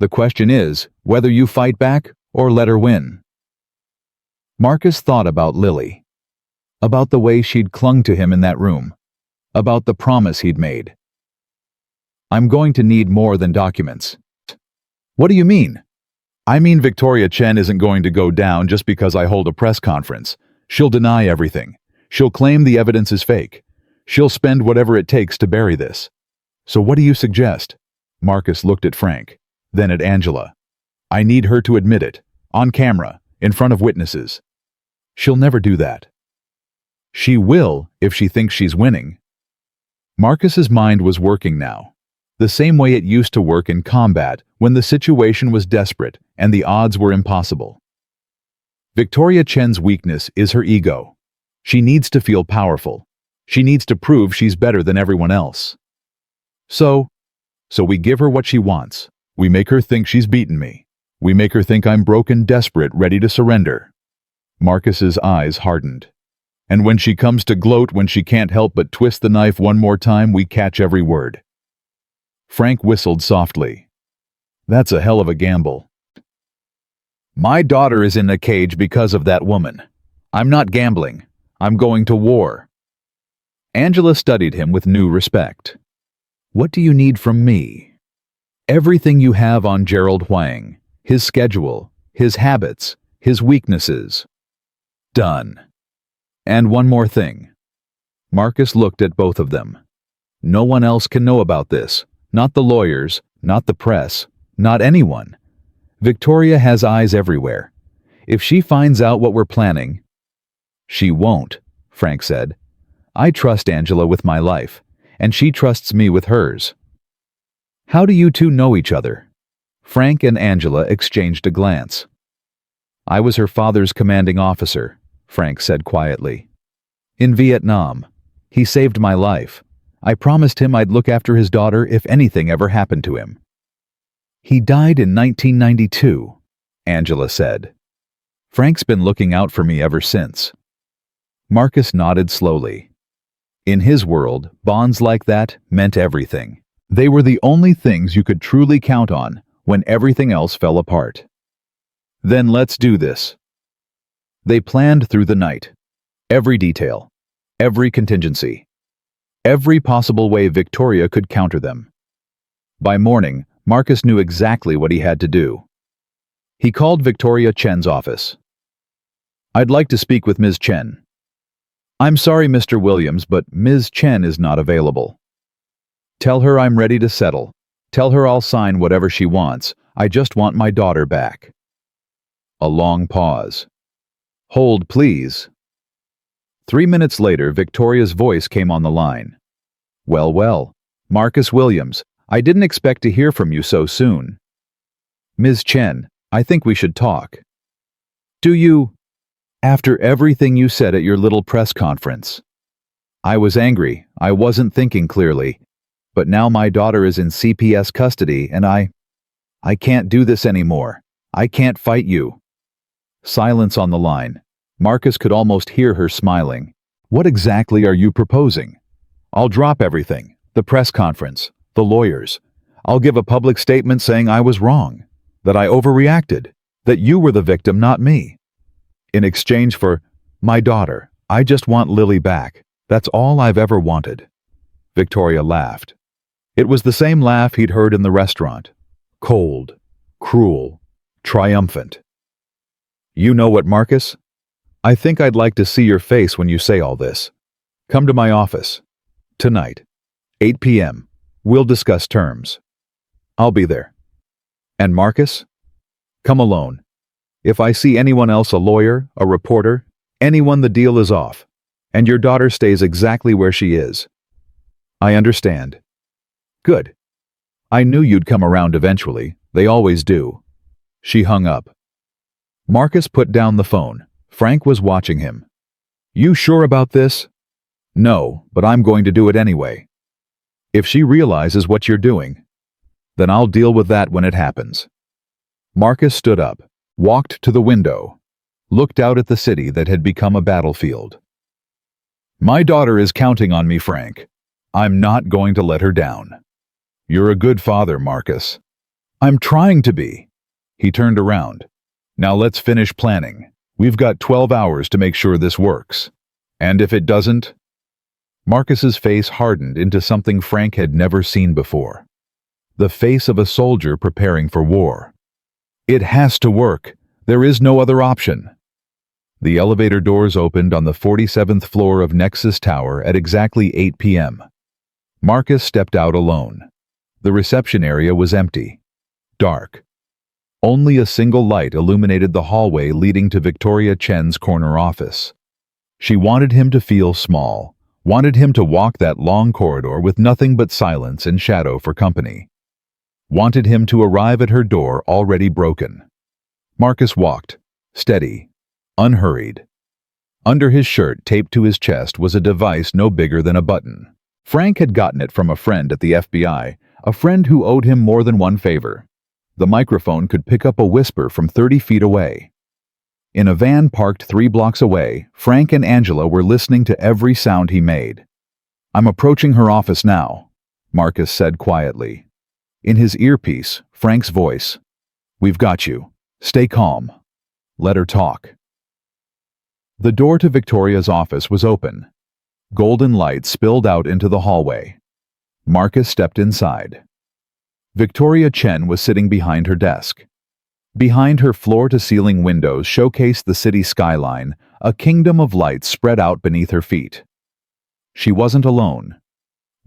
The question is whether you fight back or let her win." Marcus thought about Lily, about the way she'd clung to him in that room, about the promise he'd made. "I'm going to need more than documents." "What do you mean?" "I mean Victoria Chen isn't going to go down just because I hold a press conference. She'll deny everything. She'll claim the evidence is fake. She'll spend whatever it takes to bury this. So what do you suggest? Marcus looked at Frank, then at Angela. I need her to admit it, on camera, in front of witnesses. She'll never do that. She will if she thinks she's winning. Marcus's mind was working now, the same way it used to work in combat when the situation was desperate and the odds were impossible. Victoria Chen's weakness is her ego. She needs to feel powerful. She needs to prove she's better than everyone else. So we give her what she wants. We make her think she's beaten me. We make her think I'm broken, desperate, ready to surrender. Marcus's eyes hardened. And when she comes to gloat, when she can't help but twist the knife one more time, we catch every word. Frank whistled softly. That's a hell of a gamble. My daughter is in a cage because of that woman. I'm not gambling. I'm going to war. Angela studied him with new respect. What do you need from me? Everything you have on Gerald Huang, his schedule, his habits, his weaknesses. Done. And one more thing. Marcus looked at both of them. No one else can know about this. Not the lawyers, not the press, not anyone. Victoria has eyes everywhere. If she finds out what we're planning... She won't, Frank said. I trust Angela with my life, and she trusts me with hers. How do you two know each other? Frank and Angela exchanged a glance. I was her father's commanding officer, Frank said quietly. In Vietnam. He saved my life. I promised him I'd look after his daughter if anything ever happened to him. He died in 1992, Angela said. Frank's been looking out for me ever since. Marcus nodded slowly. In his world, bonds like that meant everything. They were the only things you could truly count on when everything else fell apart. Then let's do this. They planned through the night. Every detail, every contingency, every possible way Victoria could counter them. By morning, Marcus knew exactly what he had to do. He called Victoria Chen's office. I'd like to speak with Ms. Chen. I'm sorry, Mr. Williams, but Ms. Chen is not available. Tell her I'm ready to settle. Tell her I'll sign whatever she wants. I just want my daughter back. A long pause. Hold, please. 3 minutes later, Victoria's voice came on the line. Well, Marcus Williams, I didn't expect to hear from you so soon. Ms. Chen, I think we should talk. Do you? After everything you said at your little press conference. I was angry. I wasn't thinking clearly. But now my daughter is in CPS custody and I can't do this anymore. I can't fight you. Silence on the line. Marcus could almost hear her smiling. What exactly are you proposing? I'll drop everything. The press conference. The lawyers. I'll give a public statement saying I was wrong. That I overreacted. That you were the victim, not me. In exchange for my daughter, I just want Lily back. That's all I've ever wanted. Victoria laughed. It was the same laugh he'd heard in the restaurant. Cold, cruel, triumphant. You know what, Marcus? I think I'd like to see your face when you say all this. Come to my office. Tonight. 8 p.m. We'll discuss terms. I'll be there. And Marcus? Come alone. If I see anyone else, a lawyer, a reporter, anyone, the deal is off. And your daughter stays exactly where she is. I understand. Good. I knew you'd come around eventually. They always do. She hung up. Marcus put down the phone. Frank was watching him. You sure about this? No, but I'm going to do it anyway. If she realizes what you're doing, then I'll deal with that when it happens. Marcus stood up, walked to the window, looked out at the city that had become a battlefield. My daughter is counting on me, Frank. I'm not going to let her down. You're a good father, Marcus. I'm trying to be. He turned around. Now let's finish planning. We've got 12 hours to make sure this works. And if it doesn't? Marcus's face hardened into something Frank had never seen before. The face of a soldier preparing for war. It has to work. There is no other option. The elevator doors opened on the 47th floor of Nexus Tower at exactly 8 p.m. Marcus stepped out alone. The reception area was empty. Dark. Only a single light illuminated the hallway leading to Victoria Chen's corner office. She wanted him to feel small, wanted him to walk that long corridor with nothing but silence and shadow for company. Wanted him to arrive at her door already broken. Marcus walked, steady, unhurried. Under his shirt taped to his chest was a device no bigger than a button. Frank had gotten it from a friend at the FBI, a friend who owed him more than one favor. The microphone could pick up a whisper from 30 feet away. In a van parked 3 blocks away, Frank and Angela were listening to every sound he made. "I'm approaching her office now," Marcus said quietly. In his earpiece, Frank's voice, "We've got you. Stay calm. Let her talk." The door to Victoria's office was open. Golden light spilled out into the hallway. Marcus stepped inside. Victoria Chen was sitting behind her desk. Behind her floor-to-ceiling windows showcased the city skyline, a kingdom of lights spread out beneath her feet. She wasn't alone.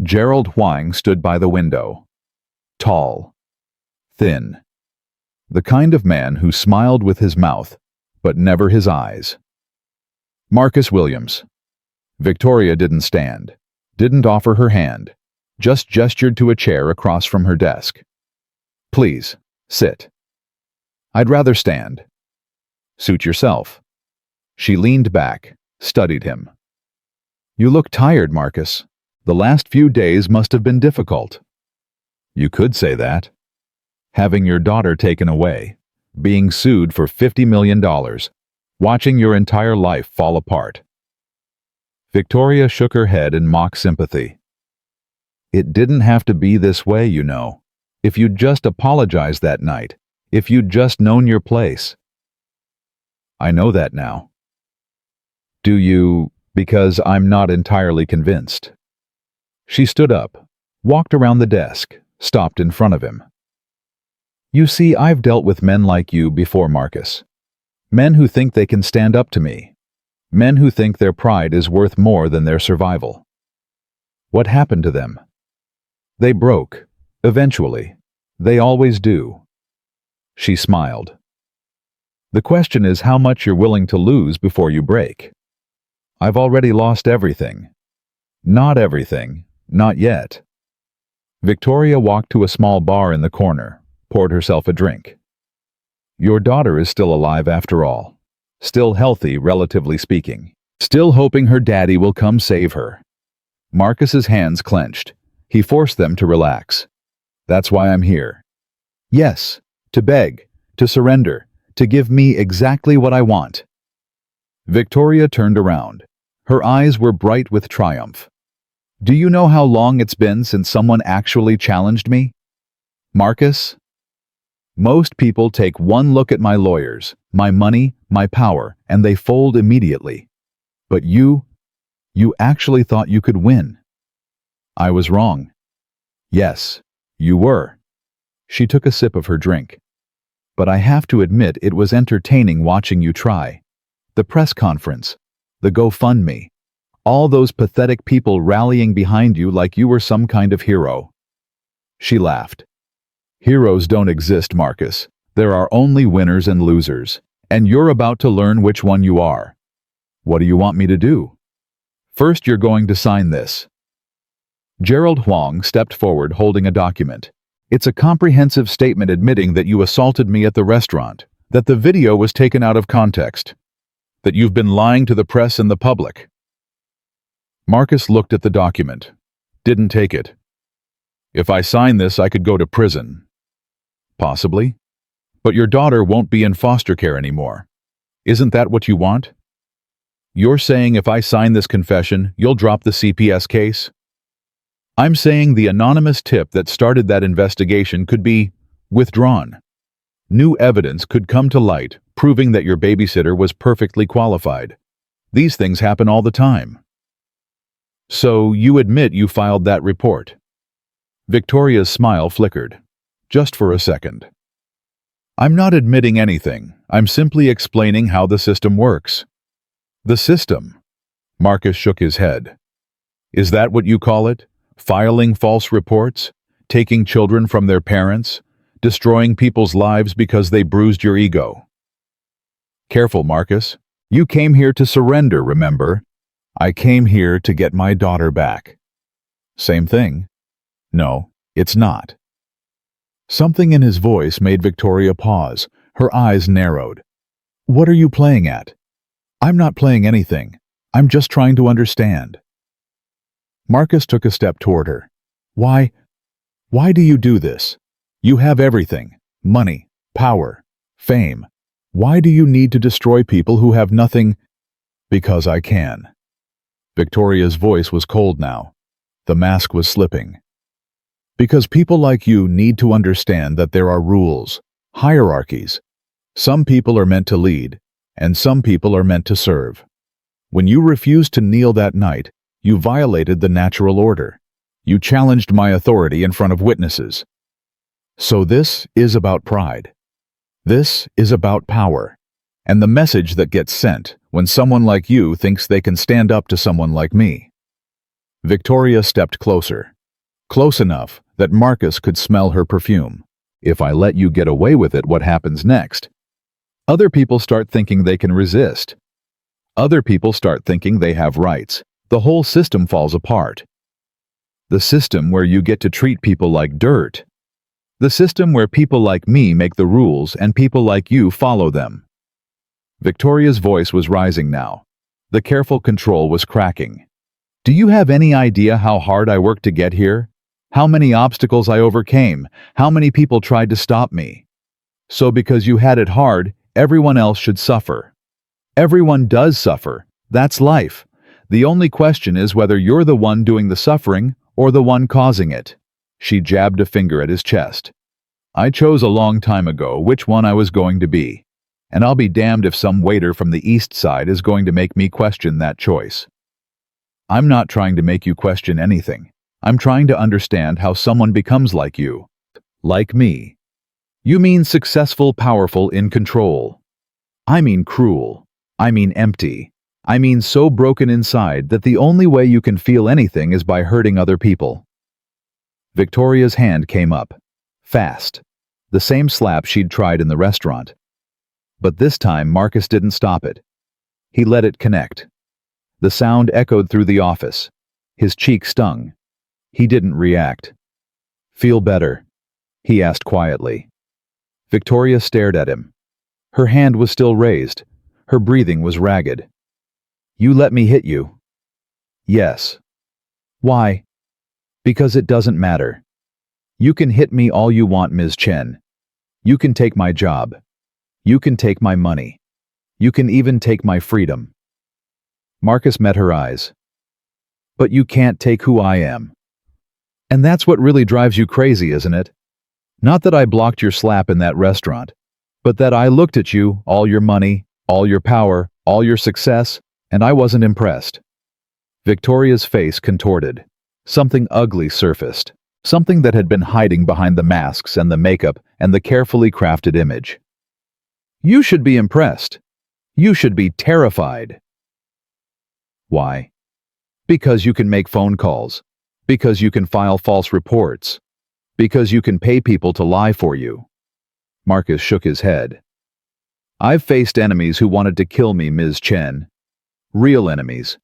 Gerald Huang stood by the window. Tall. Thin. The kind of man who smiled with his mouth, but never his eyes. Marcus Williams. Victoria didn't stand, didn't offer her hand, just gestured to a chair across from her desk. "Please, sit." "I'd rather stand." "Suit yourself." She leaned back, studied him. "You look tired, Marcus. The last few days must have been difficult." "You could say that. Having your daughter taken away, being sued for $50 million, watching your entire life fall apart." Victoria shook her head in mock sympathy. "It didn't have to be this way, you know. If you'd just apologized that night, if you'd just known your place." "I know that now." "Do you? Because I'm not entirely convinced." She stood up, walked around the desk, stopped in front of him. "You see, I've dealt with men like you before, Marcus. Men who think they can stand up to me. Men who think their pride is worth more than their survival. What happened to them? They broke, eventually. They always do." She smiled. "The question is how much you're willing to lose before you break. I've already lost everything." "Not everything, not yet." Victoria walked to a small bar in the corner, poured herself a drink. "Your daughter is still alive after all. Still healthy, relatively speaking. Still hoping her daddy will come save her." Marcus's hands clenched. He forced them to relax. "That's why I'm here. Yes, to beg, to surrender, to give me exactly what I want." Victoria turned around. Her eyes were bright with triumph. "Do you know how long it's been since someone actually challenged me? Marcus? Most people take one look at my lawyers, my money, my power, and they fold immediately. But you actually thought you could win." "I was wrong." "Yes, you were." She took a sip of her drink. "But I have to admit it was entertaining watching you try. The press conference, the GoFundMe, all those pathetic people rallying behind you like you were some kind of hero." She laughed. "Heroes don't exist, Marcus. There are only winners and losers, and you're about to learn which one you are. What do you want me to do?" "First, you're going to sign this." Gerald Huang stepped forward holding a document. "It's a comprehensive statement admitting that you assaulted me at the restaurant, that the video was taken out of context, that you've been lying to the press and the public." Marcus looked at the document, didn't take it. "If I sign this, I could go to prison." "Possibly. But your daughter won't be in foster care anymore. Isn't that what you want? You're saying if I sign this confession, you'll drop the CPS case? I'm saying the anonymous tip that started that investigation could be withdrawn. New evidence could come to light, proving that your babysitter was perfectly qualified. These things happen all the time." "So you admit you filed that report?" Victoria's smile flickered, just for a second. "I'm not admitting anything. I'm simply explaining how the system works. The system. Marcus shook his head. Is that what you call it? Filing false reports? Taking children from their parents? Destroying people's lives because they bruised your ego? Careful, Marcus. You came here to surrender, remember? I came here to get my daughter back. Same thing. No, it's not. Something in his voice made Victoria pause. Her eyes narrowed. What are you playing at? I'm not playing anything. I'm just trying to understand. Marcus took a step toward her. Why do you do this? You have everything. Money, power, fame. Why do you need to destroy people who have nothing? Because I can. Victoria's voice was cold now. The mask was slipping. Because people like you need to understand that there are rules, hierarchies. Some people are meant to lead, and some people are meant to serve. When you refused to kneel that night, you violated the natural order. You challenged my authority in front of witnesses. So this is about pride. This is about power, and the message that gets sent when someone like you thinks they can stand up to someone like me. Victoria stepped closer, close enough that Marcus could smell her perfume. If I let you get away with it, what happens next? Other people start thinking they can resist. Other people start thinking they have rights. The whole system falls apart. The system where you get to treat people like dirt. The system where people like me make the rules and people like you follow them. Victoria's voice was rising now. The careful control was cracking. Do you have any idea how hard I worked to get here? How many obstacles I overcame? How many people tried to stop me? So because you had it hard, everyone else should suffer. Everyone does suffer. That's life. The only question is whether you're the one doing the suffering or the one causing it. She jabbed a finger at his chest. I chose a long time ago which one I was going to be, and I'll be damned if some waiter from the East Side is going to make me question that choice. I'm not trying to make you question anything. I'm trying to understand how someone becomes like you. Like me. You mean successful, powerful, in control. I mean cruel. I mean empty. I mean so broken inside that the only way you can feel anything is by hurting other people. Victoria's hand came up. Fast. The same slap she'd tried in the restaurant. But this time Marcus didn't stop it. He let it connect. The sound echoed through the office. His cheek stung. He didn't react. Feel better? He asked quietly. Victoria stared at him. Her hand was still raised. Her breathing was ragged. You let me hit you? Yes. Why? Because it doesn't matter. You can hit me all you want, Ms. Chen. You can take my job. You can take my money. You can even take my freedom. Marcus met her eyes. But you can't take who I am. And that's what really drives you crazy, isn't it? Not that I blocked your slap in that restaurant, but that I looked at you, all your money, all your power, all your success, and I wasn't impressed. Victoria's face contorted. Something ugly surfaced. Something that had been hiding behind the masks and the makeup and the carefully crafted image. You should be impressed. You should be terrified. Why? Because you can make phone calls. Because you can file false reports. Because you can pay people to lie for you. Marcus shook his head. I've faced enemies who wanted to kill me, Ms. Chen. Real enemies.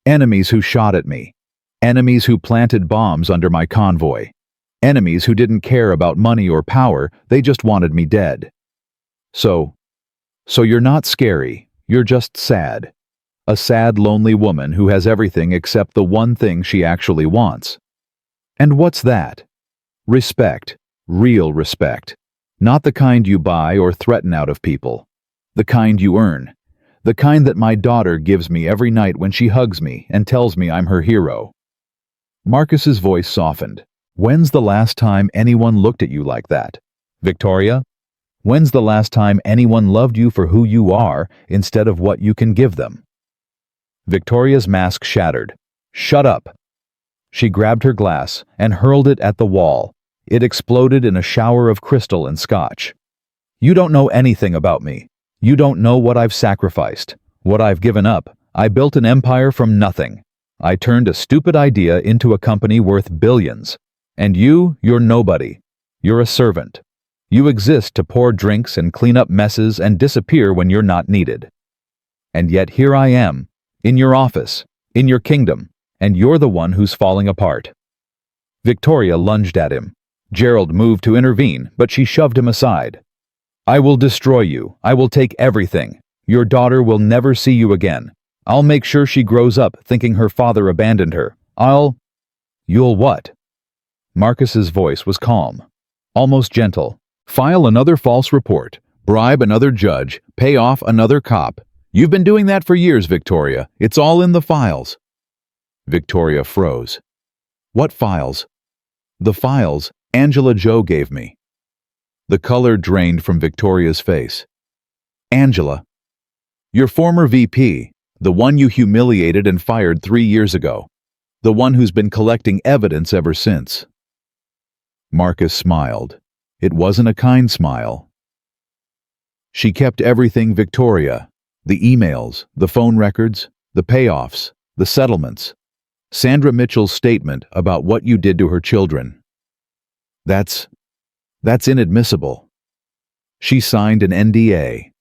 Enemies who shot at me. Enemies who planted bombs under my convoy. Enemies who didn't care about money or power, they just wanted me dead. So you're not scary, you're just sad. A sad, lonely woman who has everything except the one thing she actually wants. And what's that? Respect. Real respect. Not the kind you buy or threaten out of people. The kind you earn. The kind that my daughter gives me every night when she hugs me and tells me I'm her hero. Marcus's voice softened. When's the last time anyone looked at you like that? Victoria? When's the last time anyone loved you for who you are instead of what you can give them? Victoria's mask shattered. Shut up! She grabbed her glass and hurled it at the wall. It exploded in a shower of crystal and scotch. You don't know anything about me. You don't know what I've sacrificed, what I've given up, I built an empire from nothing. I turned a stupid idea into a company worth billions. And you're nobody. You're a servant. You exist to pour drinks and clean up messes and disappear when you're not needed. And yet here I am, in your office, in your kingdom, and you're the one who's falling apart." Victoria lunged at him. Gerald moved to intervene, but she shoved him aside. "I will destroy you. I will take everything. Your daughter will never see you again. I'll make sure she grows up thinking her father abandoned her. You'll what?" Marcus's voice was calm, almost gentle. "File another false report, bribe another judge, pay off another cop. You've been doing that for years, Victoria. It's all in the files." Victoria froze. "What files?" "The files Angela Joe gave me." The color drained from Victoria's face. "Angela? Your former VP, the one you humiliated and fired 3 years ago. The one who's been collecting evidence ever since." Marcus smiled. It wasn't a kind smile. "She kept everything, Victoria. The emails, the phone records, the payoffs, the settlements. Sandra Mitchell's statement about what you did to her children. That's inadmissible. She signed an NDA.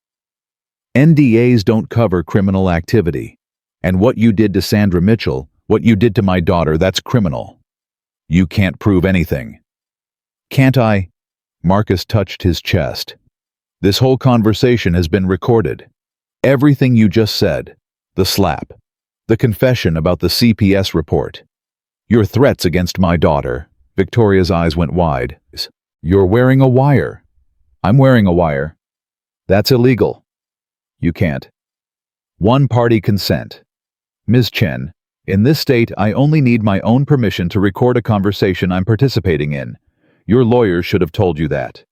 NDAs don't cover criminal activity. And what you did to Sandra Mitchell, what you did to my daughter, that's criminal. You can't prove anything." "Can't I?" Marcus touched his chest. "This whole conversation has been recorded. Everything you just said. The slap. The confession about the CPS report. Your threats against my daughter." Victoria's eyes went wide. "You're wearing a wire." "I'm wearing a wire." "That's illegal." "You can't." "One-party consent." "Ms. Chen, in this state I only need my own permission to record a conversation I'm participating in. Your lawyers should have told you that."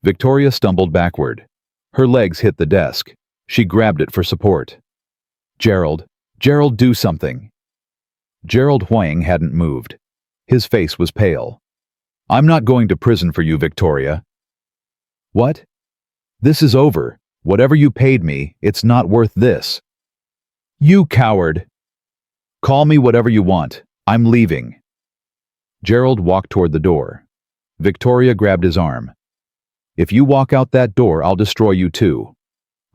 Victoria stumbled backward. Her legs hit the desk. She grabbed it for support. Gerald, do something." Gerald Huang hadn't moved. His face was pale. "I'm not going to prison for you, Victoria." "What?" "This is over. Whatever you paid me, it's not worth this." "You coward!" "Call me whatever you want. I'm leaving." Gerald walked toward the door. Victoria grabbed his arm. "If you walk out that door, I'll destroy you too.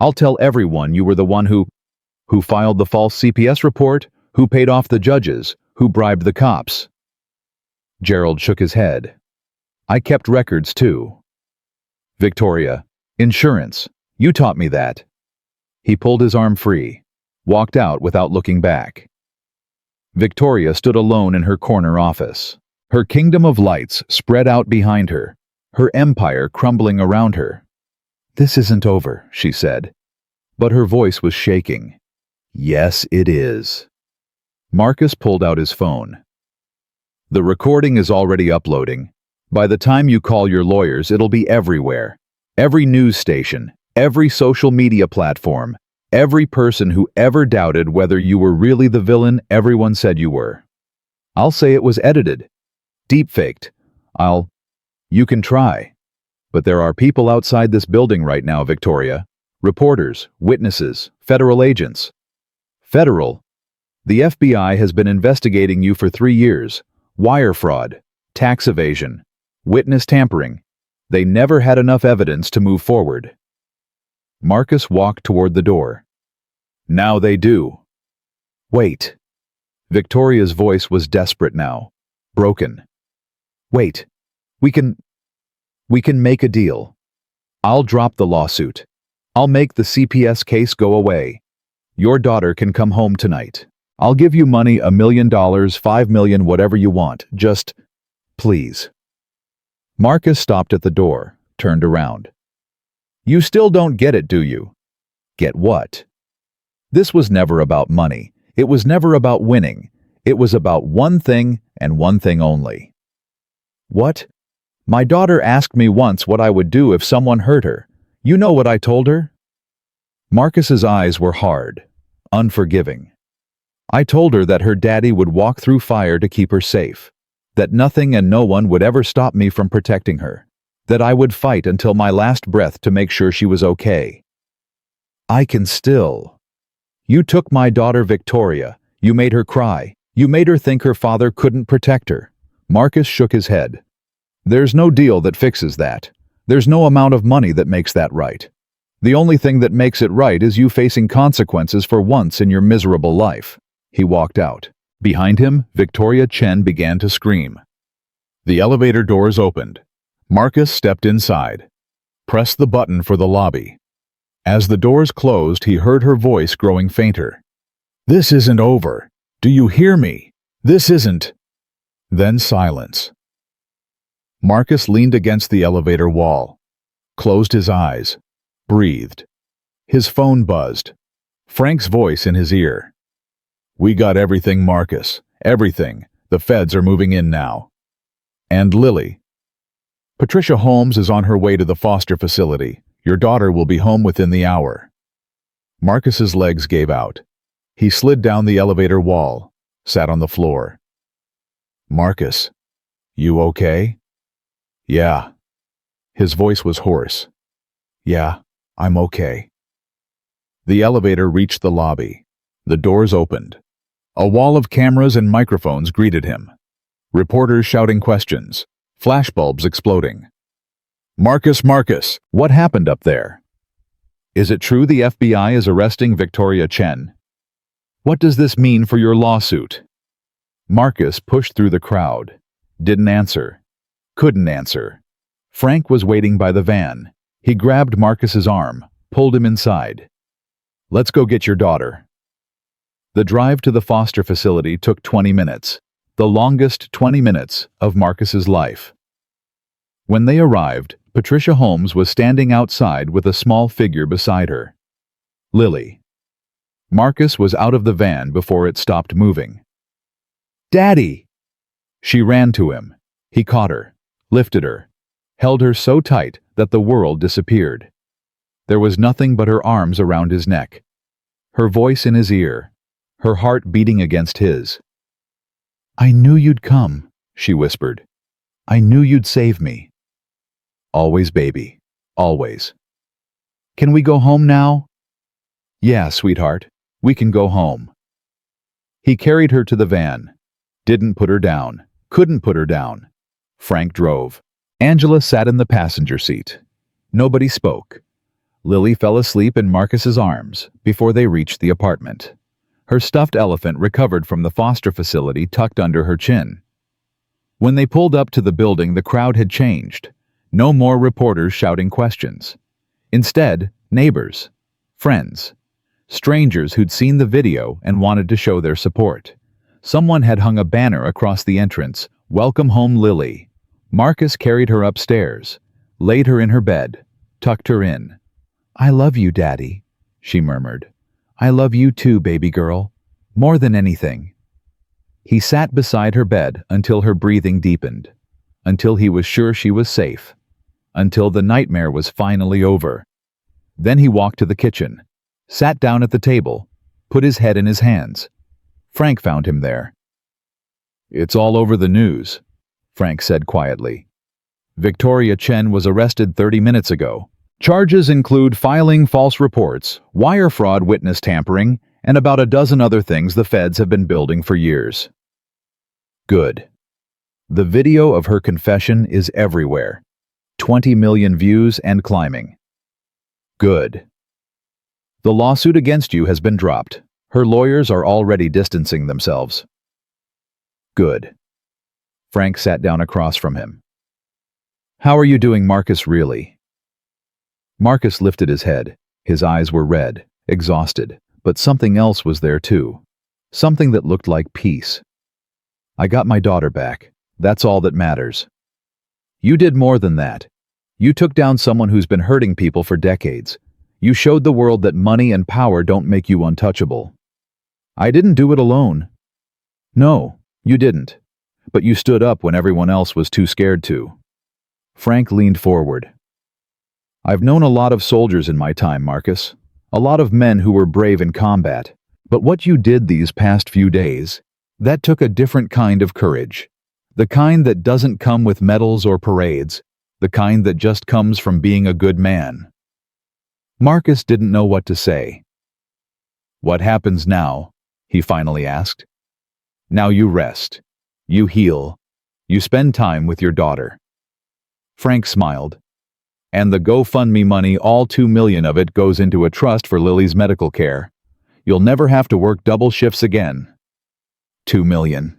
I'll tell everyone you were the one who filed the false CPS report, who paid off the judges, who bribed the cops." Gerald shook his head. "I kept records too." "Victoria, insurance. You taught me that." He pulled his arm free, walked out without looking back. Victoria stood alone in her corner office. Her kingdom of lights spread out behind her, her empire crumbling around her. "This isn't over," she said. But her voice was shaking. "Yes, it is." Marcus pulled out his phone. "The recording is already uploading. By the time you call your lawyers, it'll be everywhere. Every news station, every social media platform, every person who ever doubted whether you were really the villain everyone said you were. I'll say it was edited, deep-faked. You can try. But there are people outside this building right now, Victoria. Reporters, witnesses, federal agents." "Federal? The FBI has been investigating you for 3 years. Wire fraud, tax evasion, witness tampering. They never had enough evidence to move forward." Marcus walked toward the door. "Now they do." "Wait." Victoria's voice was desperate now, broken. "Wait. We can make a deal. I'll drop the lawsuit. I'll make the CPS case go away. Your daughter can come home tonight. I'll give you money, $1 million, $5 million, whatever you want. Just, please." Marcus stopped at the door, turned around. "You still don't get it, do you?" "Get what?" This was never about money. It was never about winning. It was about one thing and one thing only. "What?" "My daughter asked me once what I would do if someone hurt her. You know what I told her?" Marcus's eyes were hard, unforgiving. "I told her that her daddy would walk through fire to keep her safe, that nothing and no one would ever stop me from protecting her, that I would fight until my last breath to make sure she was okay. I can still." You took my daughter Victoria. You made her cry. You made her think her father couldn't protect her." Marcus shook his head. "There's no deal that fixes that. There's no amount of money that makes that right. The only thing that makes it right is you facing consequences for once in your miserable life." He walked out. Behind him, Victoria Chen began to scream. The elevator doors opened. Marcus stepped inside. Pressed the button for the lobby. As the doors closed, he heard her voice growing fainter. "This isn't over. Do you hear me? This isn't." Then silence. Marcus leaned against the elevator wall, closed his eyes, breathed. His phone buzzed. Frank's voice in his ear. "We got everything, Marcus. Everything. The feds are moving in now." "And Lily?" "Patricia Holmes is on her way to the foster facility. Your daughter will be home within the hour." Marcus's legs gave out. He slid down the elevator wall, sat on the floor. "Marcus, you okay?" "Yeah." His voice was hoarse. "Yeah, I'm okay." The elevator reached the lobby. The doors opened. A wall of cameras and microphones greeted him. Reporters shouting questions. Flashbulbs exploding. "Marcus, Marcus, what happened up there? Is it true the FBI is arresting Victoria Chen? What does this mean for your lawsuit?" Marcus pushed through the crowd. Didn't answer. Couldn't answer. Frank was waiting by the van. He grabbed Marcus's arm, pulled him inside. "Let's go get your daughter." The drive to the foster facility took 20 minutes, the longest 20 minutes of Marcus's life. When they arrived, Patricia Holmes was standing outside with a small figure beside her. Lily. Marcus was out of the van before it stopped moving. "Daddy!" She ran to him. He caught her, lifted her, held her so tight that the world disappeared. There was nothing but her arms around his neck, her voice in his ear, her heart beating against his. "I knew you'd come," she whispered. "I knew you'd save me." "Always, baby. Always." "Can we go home now?" "Yeah, sweetheart. We can go home." He carried her to the van. Didn't put her down. Couldn't put her down. Frank drove. Angela sat in the passenger seat. Nobody spoke. Lily fell asleep in Marcus's arms before they reached the apartment. Her stuffed elephant recovered from the foster facility tucked under her chin. When they pulled up to the building, the crowd had changed. No more reporters shouting questions. Instead, neighbors, friends, strangers who'd seen the video and wanted to show their support. Someone had hung a banner across the entrance, "Welcome home, Lily." Marcus carried her upstairs, laid her in her bed, tucked her in. "I love you, Daddy," she murmured. "I love you too, baby girl. More than anything." He sat beside her bed until her breathing deepened, until he was sure she was safe, until the nightmare was finally over. Then he walked to the kitchen, sat down at the table, put his head in his hands. Frank found him there. "It's all over the news," Frank said quietly. "Victoria Chen was arrested 30 minutes ago. Charges include filing false reports, wire fraud, witness tampering, and about a dozen other things the feds have been building for years." Good. The video of her confession is everywhere. 20 million views and climbing. Good. The lawsuit against you has been dropped. Her lawyers are already distancing themselves. Good. Frank sat down across from him. "How are you doing, Marcus, really?" Marcus lifted his head. His eyes were red, exhausted, but something else was there too. Something that looked like peace. "I got my daughter back. That's all that matters." "You did more than that. You took down someone who's been hurting people for decades. You showed the world that money and power don't make you untouchable." "I didn't do it alone." "No, you didn't. But you stood up when everyone else was too scared to." Frank leaned forward. "I've known a lot of soldiers in my time, Marcus. A lot of men who were brave in combat. But what you did these past few days, that took a different kind of courage. The kind that doesn't come with medals or parades. The kind that just comes from being a good man." Marcus didn't know what to say. "What happens now?" he finally asked. "Now you rest. You heal. You spend time with your daughter." Frank smiled. "And the GoFundMe money, all 2 million of it goes into a trust for Lily's medical care. You'll never have to work double shifts again." 2 million.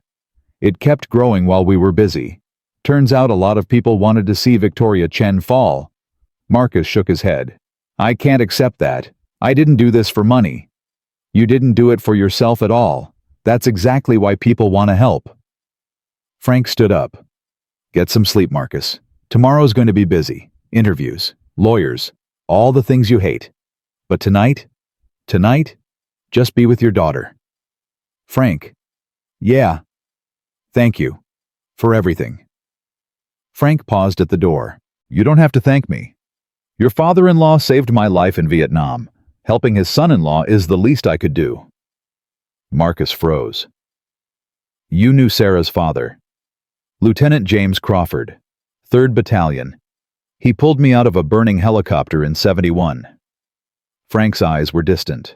It kept growing while we were busy. Turns out a lot of people wanted to see Victoria Chen fall. Marcus shook his head. "I can't accept that. I didn't do this for money." "You didn't do it for yourself at all. That's exactly why people want to help." Frank stood up. "Get some sleep, Marcus. Tomorrow's going to be busy. Interviews, lawyers, all the things you hate. But tonight, just be with your daughter." "Frank." "Yeah. Thank you. For everything." Frank paused at the door. "You don't have to thank me. Your father-in-law saved my life in Vietnam. Helping his son-in-law is the least I could do." Marcus froze. "You knew Sarah's father." "Lieutenant James Crawford, 3rd Battalion. He pulled me out of a burning helicopter in '71. Frank's eyes were distant.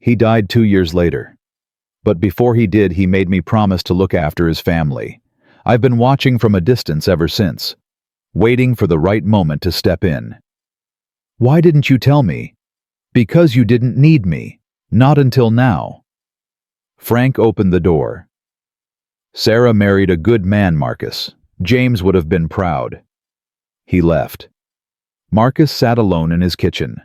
"He died 2 years later. But before he did, he made me promise to look after his family. I've been watching from a distance ever since, waiting for the right moment to step in." "Why didn't you tell me?" "Because you didn't need me. Not until now." Frank opened the door. "Sarah married a good man, Marcus. James would have been proud." He left. Marcus sat alone in his kitchen,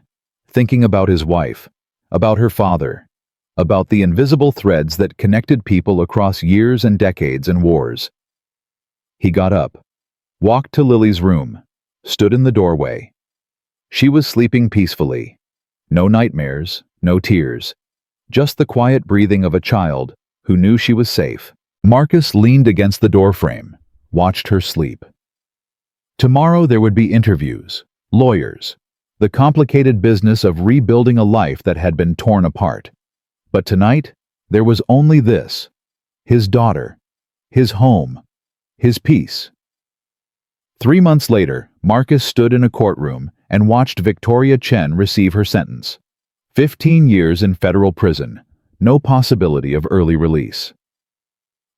thinking about his wife, about her father, about the invisible threads that connected people across years and decades and wars. He got up, walked to Lily's room, stood in the doorway. She was sleeping peacefully. No nightmares, no tears. Just the quiet breathing of a child who knew she was safe. Marcus leaned against the doorframe, watched her sleep. Tomorrow there would be interviews, lawyers, the complicated business of rebuilding a life that had been torn apart. But tonight, there was only this: his daughter, his home, his peace. 3 months later, Marcus stood in a courtroom and watched Victoria Chen receive her sentence. 15 years in federal prison, no possibility of early release.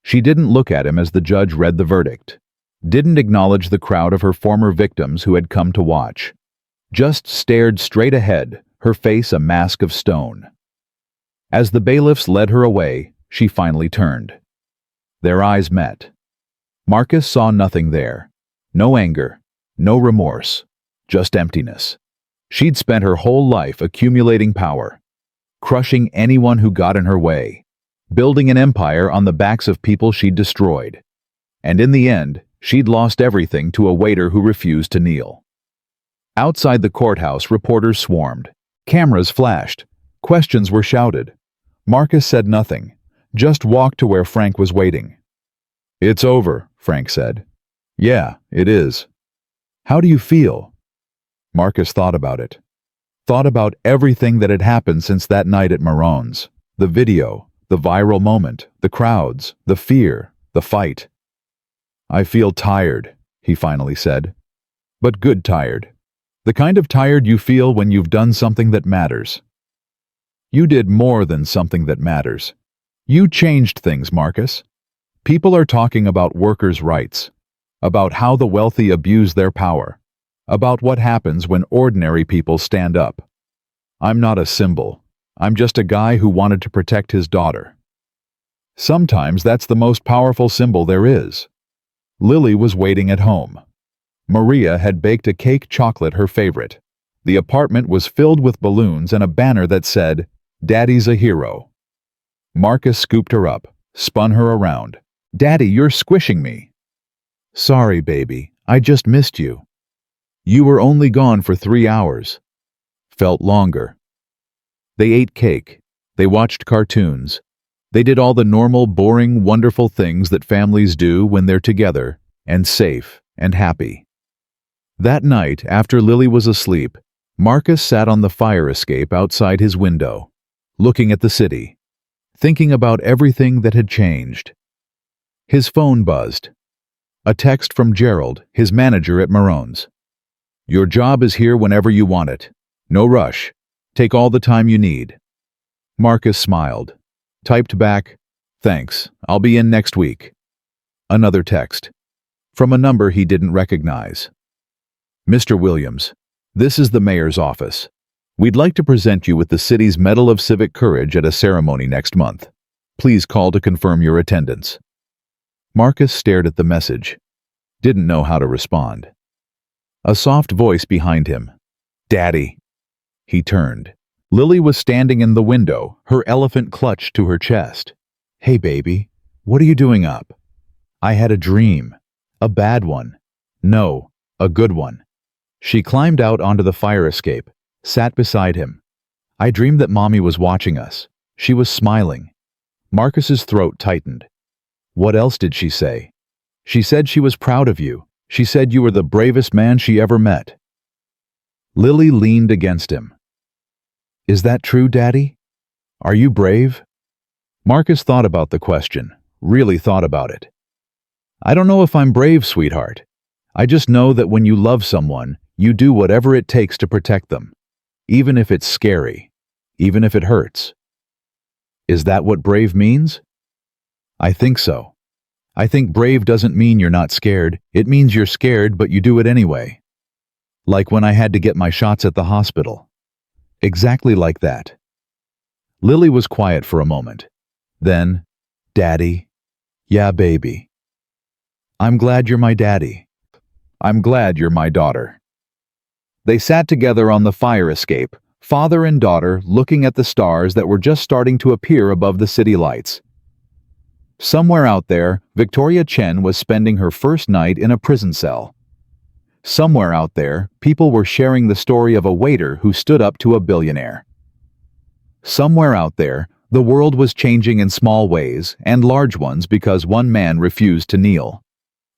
She didn't look at him as the judge read the verdict, didn't acknowledge the crowd of her former victims who had come to watch, just stared straight ahead, her face a mask of stone. As the bailiffs led her away, she finally turned. Their eyes met. Marcus saw nothing there. No anger, no remorse, just emptiness. She'd spent her whole life accumulating power, crushing anyone who got in her way, building an empire on the backs of people she'd destroyed. And in the end, she'd lost everything to a waiter who refused to kneel. Outside the courthouse, reporters swarmed. Cameras flashed. Questions were shouted. Marcus said nothing, just walked to where Frank was waiting. "It's over," Frank said. "Yeah, it is." "How do you feel?" Marcus thought about it. Thought about everything that had happened since that night at Marone's. The video, the viral moment, the crowds, the fear, the fight. "I feel tired," he finally said. "But good tired. The kind of tired you feel when you've done something that matters." "You did more than something that matters. You changed things, Marcus. People are talking about workers' rights, about how the wealthy abuse their power, about what happens when ordinary people stand up. I'm not a symbol. I'm just a guy who wanted to protect his daughter. Sometimes that's the most powerful symbol there is." Lily was waiting at home. Maria had baked a cake chocolate, her favorite. The apartment was filled with balloons and a banner that said, "Daddy's a hero." Marcus scooped her up, spun her around. "Daddy, you're squishing me." "Sorry, baby. I just missed you. You were only gone for 3 hours. Felt longer." They ate cake. They watched cartoons. They did all the normal, boring, wonderful things that families do when they're together, and safe, and happy. That night, after Lily was asleep, Marcus sat on the fire escape outside his window, looking at the city, thinking about everything that had changed. His phone buzzed. A text from Gerald, his manager at Marone's. "Your job is here whenever you want it. No rush. Take all the time you need." Marcus smiled. Typed back, "Thanks, I'll be in next week." Another text. From a number he didn't recognize. "Mr. Williams, this is the mayor's office. We'd like to present you with the city's Medal of Civic Courage at a ceremony next month. Please call to confirm your attendance." Marcus stared at the message. Didn't know how to respond. A soft voice behind him. "Daddy." He turned. Lily was standing in the window, her elephant clutched to her chest. "Hey, baby, what are you doing up?" "I had a dream. A bad one. No, a good one." She climbed out onto the fire escape, sat beside him. "I dreamed that Mommy was watching us. She was smiling." Marcus's throat tightened. "What else did she say?" "She said she was proud of you. She said you were the bravest man she ever met." Lily leaned against him. "Is that true, Daddy? Are you brave?" Marcus thought about the question, really thought about it. "I don't know if I'm brave, sweetheart. I just know that when you love someone, you do whatever it takes to protect them, even if it's scary, even if it hurts." "Is that what brave means?" "I think so. I think brave doesn't mean you're not scared. It means you're scared, but you do it anyway. Like when I had to get my shots at the hospital. Exactly like that." Lily was quiet for a moment. Then, "Daddy." "Yeah, baby." "I'm glad you're my daddy." "I'm glad you're my daughter." They sat together on the fire escape, father and daughter, looking at the stars that were just starting to appear above the city lights. Somewhere out there, Victoria Chen was spending her first night in a prison cell. Somewhere out there, people were sharing the story of a waiter who stood up to a billionaire. Somewhere out there, the world was changing in small ways and large ones because one man refused to kneel.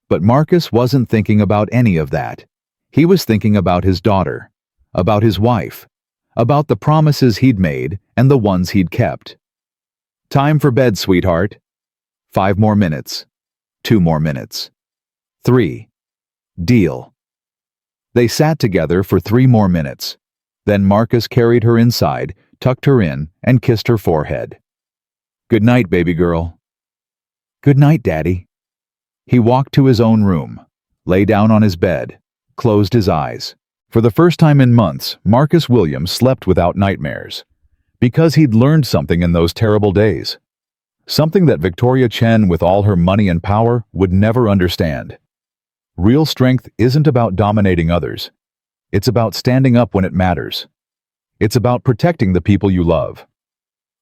But Marcus wasn't thinking about any of that. He was thinking about his daughter, about his wife, about the promises he'd made and the ones he'd kept. "Time for bed, sweetheart." 5 more minutes. 2 more minutes. 3. Deal. They sat together for 3 more minutes. Then Marcus carried her inside, tucked her in, and kissed her forehead. "Good night, baby girl." "Good night, Daddy." He walked to his own room, lay down on his bed, closed his eyes. For the first time in months, Marcus Williams slept without nightmares. Because he'd learned something in those terrible days. Something that Victoria Chen, with all her money and power, would never understand. Real strength isn't about dominating others. It's about standing up when it matters. It's about protecting the people you love.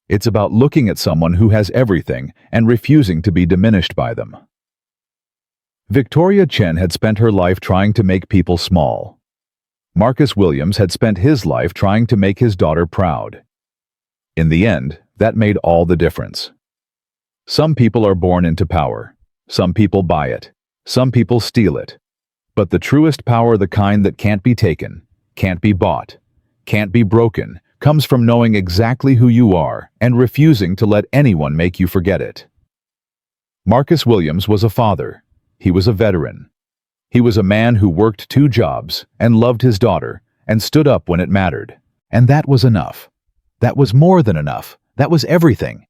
It's about looking at someone who has everything and refusing to be diminished by them. Victoria Chen had spent her life trying to make people small. Marcus Williams had spent his life trying to make his daughter proud. In the end, that made all the difference. Some people are born into power. Some people buy it. Some people steal it. But the truest power, the kind that can't be taken, can't be bought, can't be broken, comes from knowing exactly who you are and refusing to let anyone make you forget it. Marcus Williams was a father. He was a veteran. He was a man who worked 2 jobs and loved his daughter and stood up when it mattered. And that was enough. That was more than enough. That was everything.